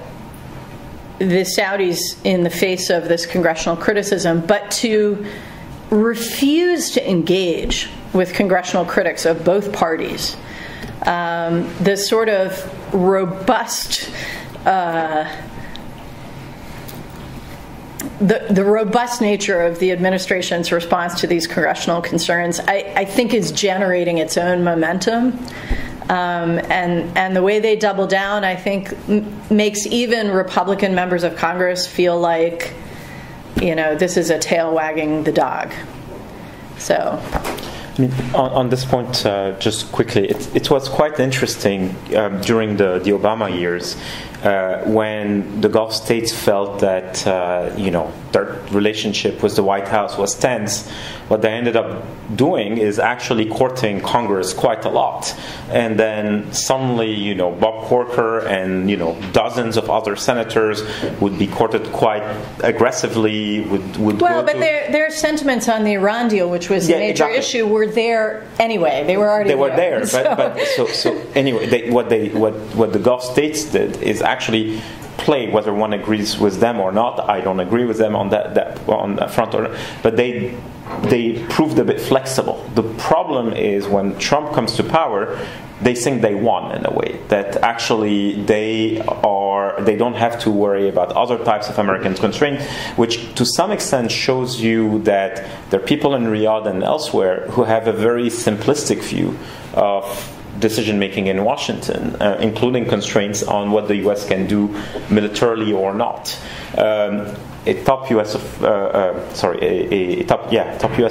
Saudis in the face of this congressional criticism, but to refuse to engage with congressional critics of both parties. The sort of robust the robust nature of the administration's response to these congressional concerns, I think, is generating its own momentum. And the way they double down, I think, makes even Republican members of Congress feel like, this is a tail wagging the dog. So. I mean, on this point, just quickly, it was quite interesting during the Obama years when the Gulf states felt that their relationship with the White House was tense. What they ended up doing is actually courting Congress quite a lot, and then suddenly, Bob Corker and dozens of other senators would be courted quite aggressively. But their sentiments on the Iran deal, which was a major issue, were there anyway. They were already there. So anyway, what the Gulf states did is actually play, whether one agrees with them or not. I don't agree with them on that on that front, but they proved a bit flexible. The problem is when Trump comes to power, they think they won in a way, that actually they are they don't have to worry about other types of American constraint, which to some extent shows you that there are people in Riyadh and elsewhere who have a very simplistic view of decision-making in Washington, including constraints on what the U.S. can do militarily or not. A top U.S.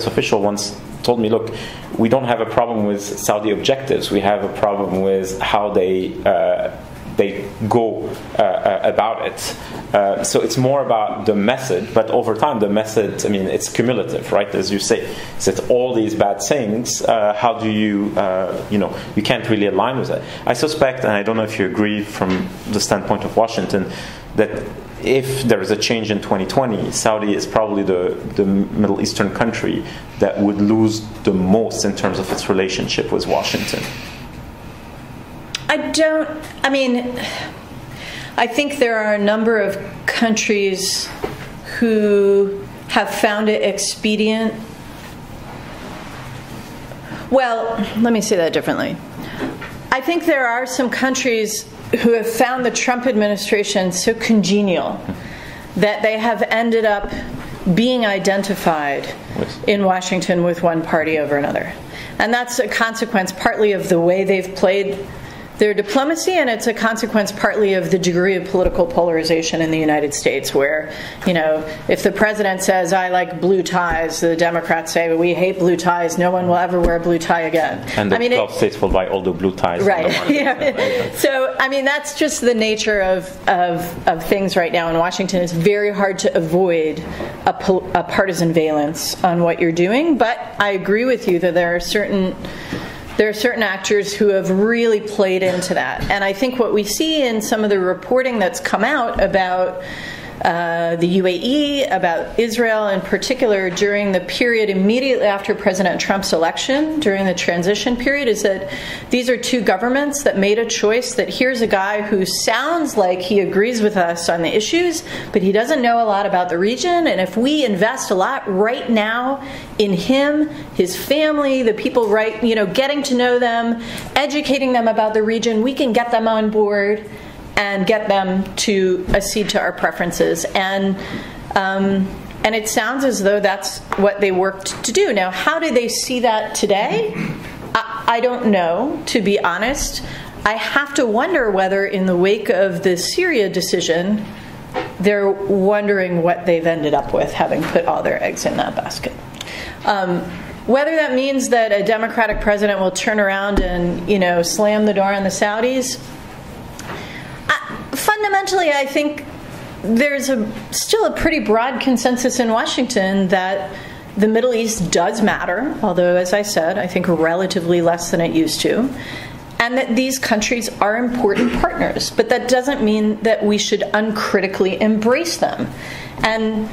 official once told me, "Look, we don't have a problem with Saudi objectives. We have a problem with how they go about it." So it's more about the method, but over time the method, I mean, it's cumulative, right? As you say, it's that all these bad things, how do you, you can't really align with it. I suspect, and I don't know if you agree from the standpoint of Washington, that if there is a change in 2020, Saudi is probably the Middle Eastern country that would lose the most in terms of its relationship with Washington. I think there are a number of countries who have found it expedient. Well, let me say that differently. I think there are some countries who have found the Trump administration so congenial that they have ended up being identified in Washington with one party over another. And that's a consequence partly of the way they've played their diplomacy, and it's a consequence partly of the degree of political polarization in the United States, where, if the president says, "I like blue ties," the Democrats say, "We hate blue ties. No one will ever wear a blue tie again." And the 12 states will buy all the blue ties. Right. Yeah. So, that's just the nature of things right now in Washington. It's very hard to avoid a partisan valence on what you're doing. But I agree with you that there are certain actors who have really played into that. And I think what we see in some of the reporting that's come out about the UAE, about Israel in particular, during the period immediately after President Trump's election, during the transition period, is that these are two governments that made a choice that here's a guy who sounds like he agrees with us on the issues, but he doesn't know a lot about the region, and if we invest a lot right now in him, his family, the people getting to know them, educating them about the region, we can get them on board and get them to accede to our preferences. And it sounds as though that's what they worked to do. Now, how do they see that today? I don't know, to be honest. I have to wonder whether in the wake of the Syria decision, they're wondering what they've ended up with, having put all their eggs in that basket. Whether that means that a Democratic president will turn around and, slam the door on the Saudis, fundamentally, I think there's still a pretty broad consensus in Washington that the Middle East does matter, although, as I said, I think relatively less than it used to, and that these countries are important partners. But that doesn't mean that we should uncritically embrace them. And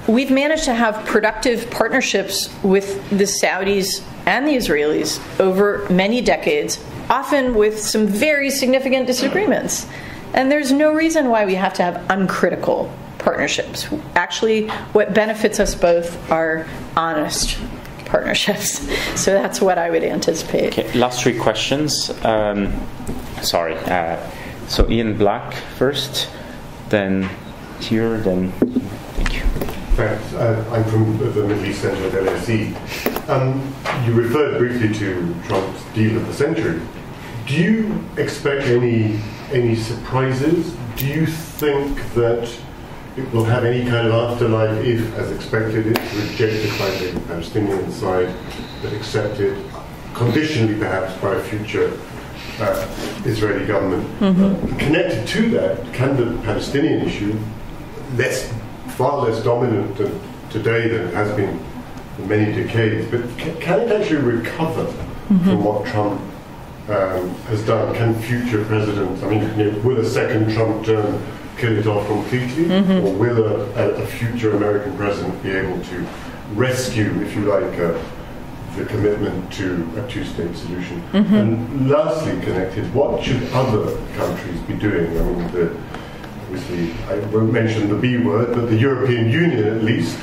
we've managed to have productive partnerships with the Saudis and the Israelis over many decades, often with some very significant disagreements. And there's no reason why we have to have uncritical partnerships. Actually, what benefits us both are honest partnerships. So that's what I would anticipate. Okay, last three questions. So Ian Black first, then Tier, then... Thank you. Thanks. I'm from the Middle East Centre at LSE. You referred briefly to Trump's deal of the century. Do you expect any surprises? Do you think that it will have any kind of afterlife if, as expected, it's rejected by the Palestinian side, but accepted conditionally perhaps by a future Israeli government? Mm-hmm. Connected to that, can the Palestinian issue, far less dominant today than it has been for many decades, but can it actually recover from what Trump has done? Can future presidents, will a second Trump term kill it off completely, or will a future American president be able to rescue, if you like, the commitment to a two-state solution? And lastly, connected, what should other countries be doing? Obviously, I won't mention the B word, but the European Union at least,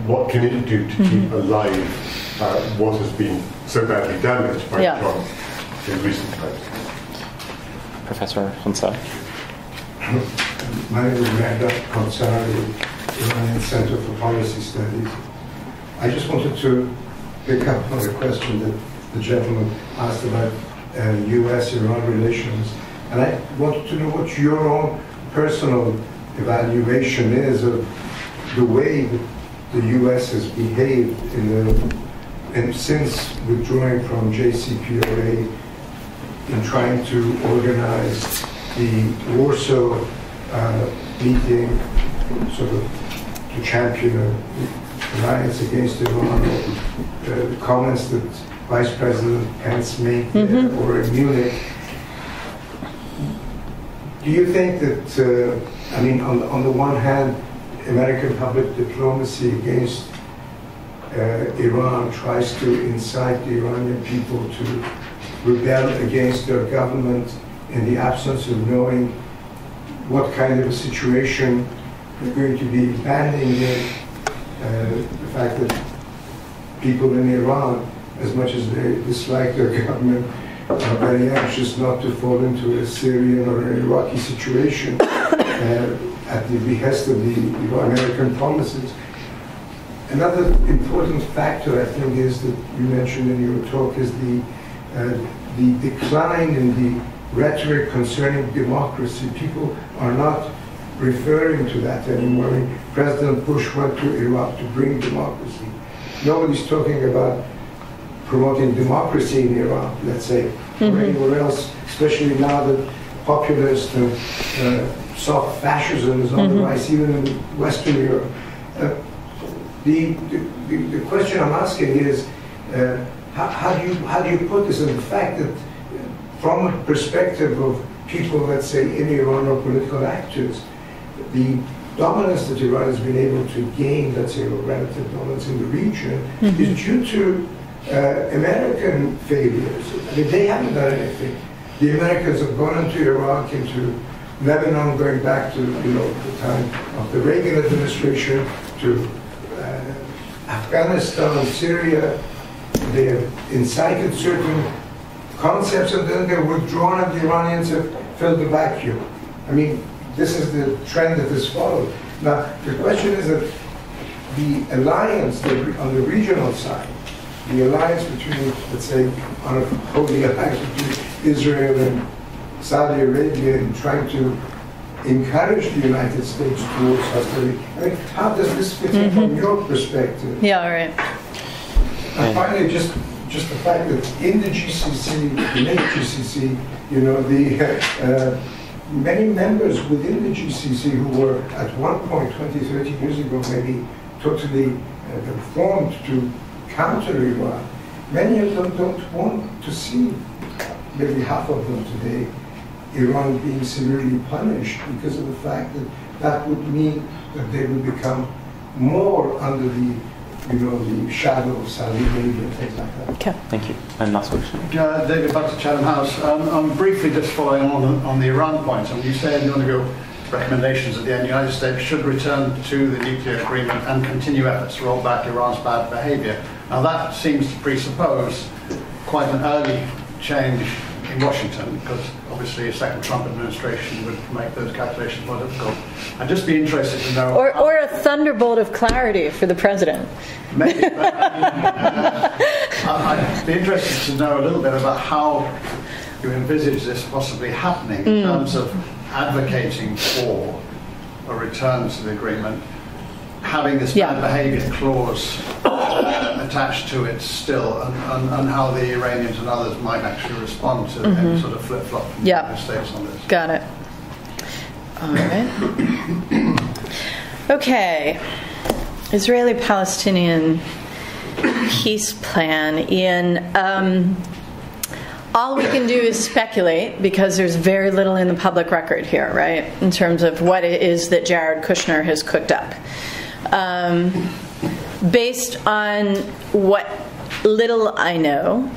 what can it do to keep alive what has been so badly damaged by Trump in recent times? Professor Hunsa. My name is Mara Karlin, Iranian Center for Policy Studies. I just wanted to pick up on the question that the gentleman asked about U.S.-Iran relations. And I wanted to know what your own personal evaluation is of the way that the U.S. has behaved and since withdrawing from JCPOA in trying to organize the Warsaw meeting, sort of to champion an alliance against Iran, the comments that Vice President Pence made or in Munich. Do you think that, I mean, on the one hand, American public diplomacy against Iran tries to incite the Iranian people to rebel against their government in the absence of knowing what kind of a situation they're going to be landing in. The fact that people in Iran, as much as they dislike their government, are very anxious not to fall into a Syrian or an Iraqi situation at the behest of the American policies. Another important factor, I think, is that you mentioned in your talk is the decline in the rhetoric concerning democracy. People are not referring to that anymore. I mean, President Bush went to Iraq to bring democracy. Nobody's talking about promoting democracy in Iraq, let's say, or anywhere else, especially now that populist and soft fascism is on the rise, even in Western Europe. The question I'm asking is, how do you put this in the fact that from a perspective of people, let's say, in Iran or political actors, the dominance that Iran has been able to gain, let's say, a relative dominance in the region, is due to American failures. I mean, they haven't done anything. The Americans have gone into Iraq, into Lebanon, going back to the time of the Reagan administration, to Afghanistan, Syria. They have incited certain concepts and then they're withdrawn and the Iranians have filled the vacuum. I mean, this is the trend that has followed. Now, the question is that the alliance on the regional side, the alliance between, let's say, on a holy alliance between Israel and Saudi Arabia in trying to encourage the United States towards hostility. I mean, how does this fit in from your perspective? Yeah, all right. And finally, just the fact that in the GCC, the late GCC, many members within the GCC who were at one point 20, 30 years ago maybe totally reformed to counter Iran, many of them don't want to see, maybe half of them today, Iran being severely punished because of the fact that that would mean that they would become more under the shadow of Saudi Arabia and things like that. Okay, thank you. And last question. David Butter, Chatham House. I'm briefly just following on the Iran point. I mean, you said in one of your recommendations at the end, the United States should return to the nuclear agreement and continue efforts to roll back Iran's bad behavior. Now that seems to presuppose quite an early change in Washington, because obviously a second Trump administration would make those calculations more difficult. I'd just be interested to know... Or a thunderbolt of clarity for the president. Maybe, but I'd be interested to know a little bit about how you envisage this possibly happening in terms of advocating for a return to the agreement, having this bad behavior clause attached to it still, and how the Iranians and others might actually respond to any sort of flip-flop from the United States on this. Got it. All right. Okay. Israeli-Palestinian peace plan. Ian, all we can do is speculate because there's very little in the public record here, right, in terms of what it is that Jared Kushner has cooked up. Based on what little I know,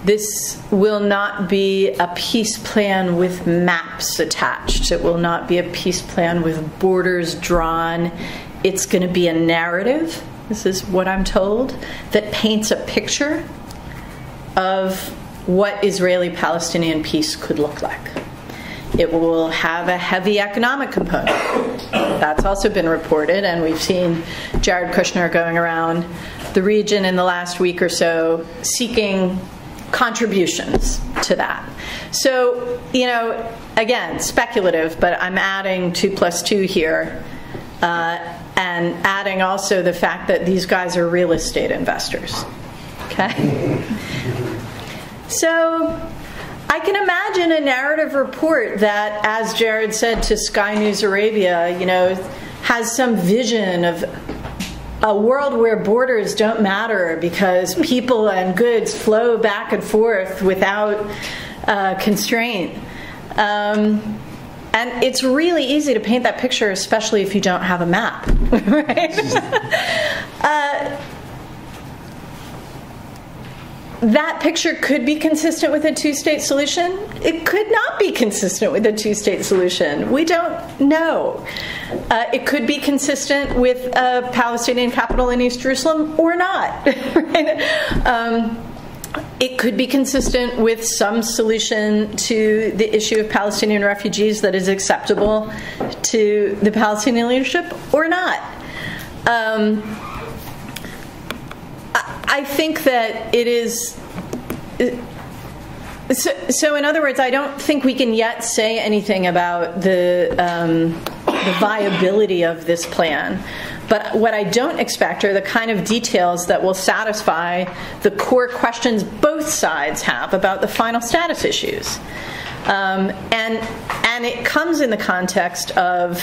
this will not be a peace plan with maps attached. It will not be a peace plan with borders drawn. It's going to be a narrative, this is what I'm told, that paints a picture of what Israeli-Palestinian peace could look like. It will have a heavy economic component. That's also been reported, and we've seen Jared Kushner going around the region in the last week or so seeking contributions to that. So, you know, again, speculative, but I'm adding 2 + 2 here, and adding also the fact that these guys are real estate investors. Okay? So I can imagine a narrative report that, as Jared said to Sky News Arabia, you know, has some vision of a world where borders don't matter because people and goods flow back and forth without constraint. And it's really easy to paint that picture, especially if you don't have a map, right? That picture could be consistent with a two-state solution. It could not be consistent with a two-state solution. We don't know. It could be consistent with a Palestinian capital in East Jerusalem or not. Right? It could be consistent with some solution to the issue of Palestinian refugees that is acceptable to the Palestinian leadership or not. I think that it is. So in other words, I don't think we can yet say anything about the viability of this plan. But what I don't expect are the kind of details that will satisfy the core questions both sides have about the final status issues. And it comes in the context of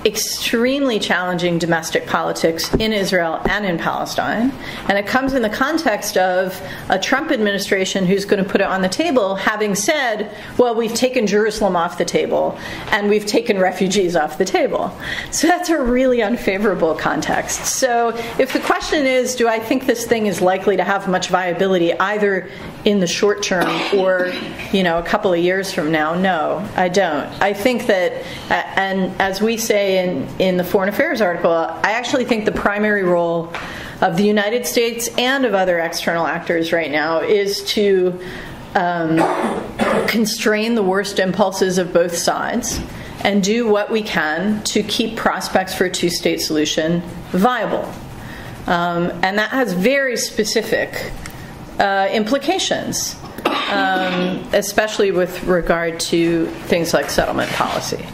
extremely challenging domestic politics in Israel and in Palestine. And it comes in the context of a Trump administration who's going to put it on the table, having said, well, we've taken Jerusalem off the table and we've taken refugees off the table. So that's a really unfavorable context. So if the question is, do I think this thing is likely to have much viability either in the short term or, you know, a couple of years from now? No, I don't. I think that, and as we say in the Foreign Affairs article, I actually think the primary role of the United States and of other external actors right now is to constrain the worst impulses of both sides and do what we can to keep prospects for a two-state solution viable. And that has very specific implications, especially with regard to things like settlement policy.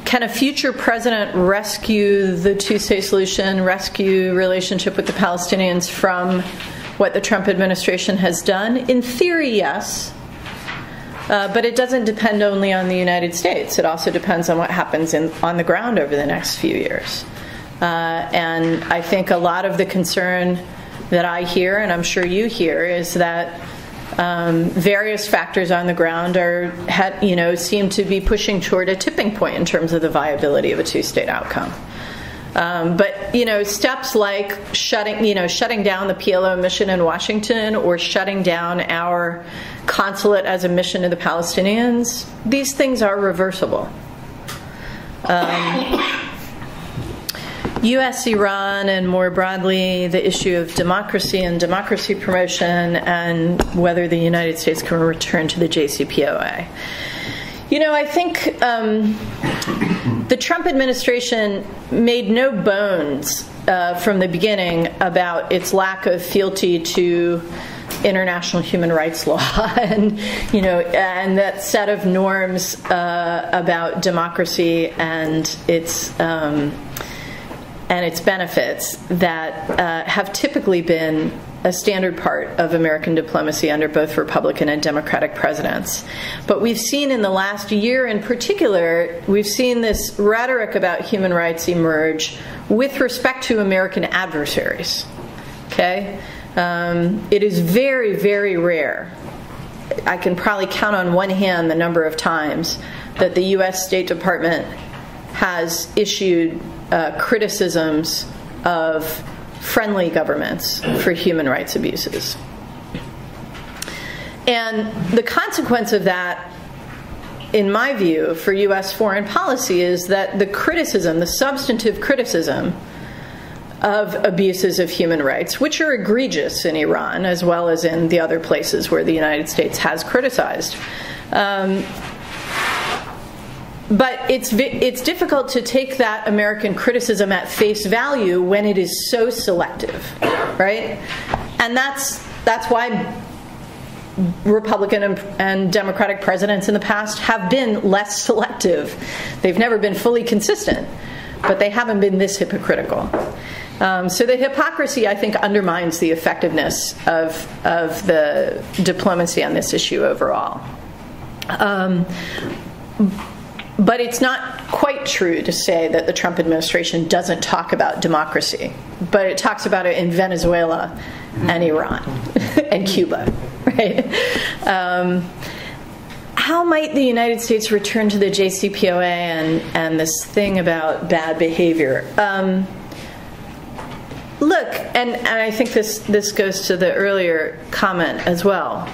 Can a future president rescue the two-state solution, rescue relationship with the Palestinians from what the Trump administration has done? In theory, yes. But it doesn't depend only on the United States. It also depends on what happens on the ground over the next few years. And I think a lot of the concern that I hear, and I'm sure you hear, is that various factors on the ground seem to be pushing toward a tipping point in terms of the viability of a two-state outcome. But steps like shutting down the PLO mission in Washington or shutting down our consulate as a mission to the Palestinians, these things are reversible. U.S., Iran, and more broadly, the issue of democracy and democracy promotion and whether the United States can return to the JCPOA. I think the Trump administration made no bones from the beginning about its lack of fealty to international human rights law and that set of norms about democracy and its benefits that have typically been a standard part of American diplomacy under both Republican and Democratic presidents. But we've seen in the last year in particular, we've seen this rhetoric about human rights emerge with respect to American adversaries. Okay? It is very, very rare. I can probably count on one hand the number of times that the U.S. State Department has issued criticisms of friendly governments for human rights abuses. And the consequence of that, in my view, for U.S. foreign policy is that the criticism, the substantive criticism of abuses of human rights, which are egregious in Iran as well as in the other places where the United States has criticized. But it's difficult to take that American criticism at face value when it is so selective, right? And that's why Republican and Democratic presidents in the past have been less selective. They've never been fully consistent, but they haven't been this hypocritical. So the hypocrisy, I think, undermines the effectiveness of the diplomacy on this issue overall. But it's not quite true to say that the Trump administration doesn't talk about democracy, but it talks about it in Venezuela and Iran and Cuba, right? How might the United States return to the JCPOA and this thing about bad behavior? Look, and I think this goes to the earlier comment as well.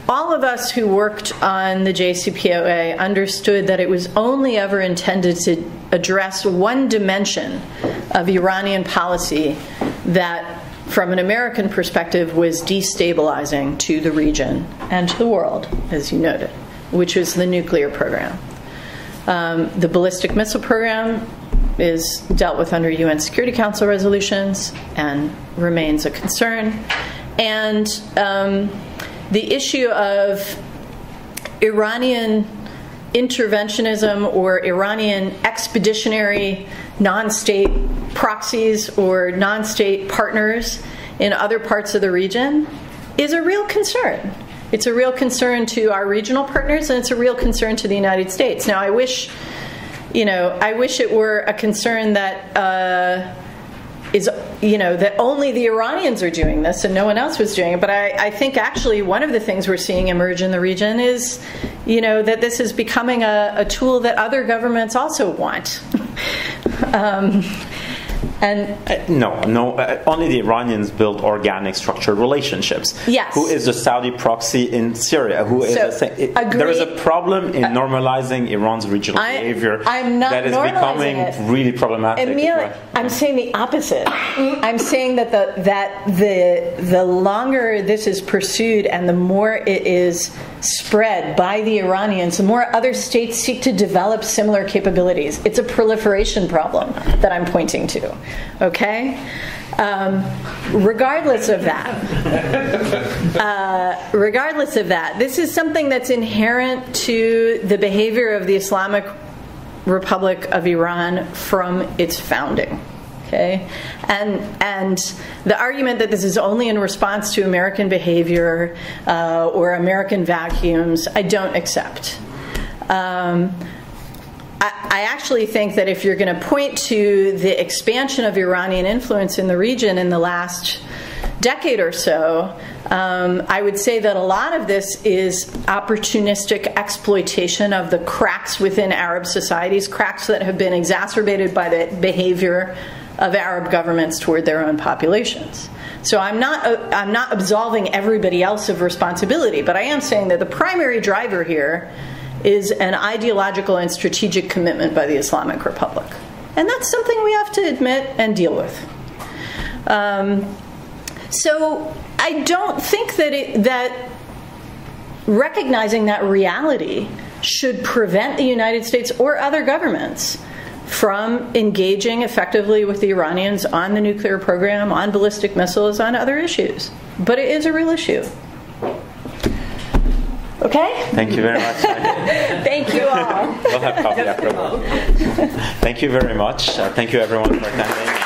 All of us who worked on the JCPOA understood that it was only ever intended to address one dimension of Iranian policy that, from an American perspective, was destabilizing to the region and to the world, as you noted, which was the nuclear program. The ballistic missile program is dealt with under UN Security Council resolutions and remains a concern. And the issue of Iranian interventionism or Iranian expeditionary non-state proxies or non-state partners in other parts of the region is a real concern. It's a real concern to our regional partners, and it's a real concern to the United States. Now, I wish it were a concern that that only the Iranians are doing this and no one else was doing it. But I think actually one of the things we're seeing emerge in the region is, that this is becoming a tool that other governments also want. Only the Iranians build organic structured relationships. Yes. Who is the Saudi proxy in Syria? There is a problem in normalizing Iran's regional behavior that is becoming really problematic. Emil, I'm saying the opposite. I'm saying that the longer this is pursued and the more it is spread by the Iranians, the more other states seek to develop similar capabilities. It's a proliferation problem that I'm pointing to. Okay? Regardless of that, this is something that's inherent to the behavior of the Islamic Republic of Iran from its founding. Okay? And the argument that this is only in response to American behavior or American vacuums, I don't accept. I actually think that if you're going to point to the expansion of Iranian influence in the region in the last decade or so, I would say that a lot of this is opportunistic exploitation of the cracks within Arab societies, cracks that have been exacerbated by the behavior of Arab governments toward their own populations. So I'm not absolving everybody else of responsibility, but I am saying that the primary driver here is an ideological and strategic commitment by the Islamic Republic. And that's something we have to admit and deal with. So I don't think that recognizing that reality should prevent the United States or other governments from engaging effectively with the Iranians on the nuclear program, on ballistic missiles, on other issues. But it is a real issue. Okay? Thank you very much. Thank you all. We'll have coffee afterwards. Thank you very much. Thank you everyone for attending.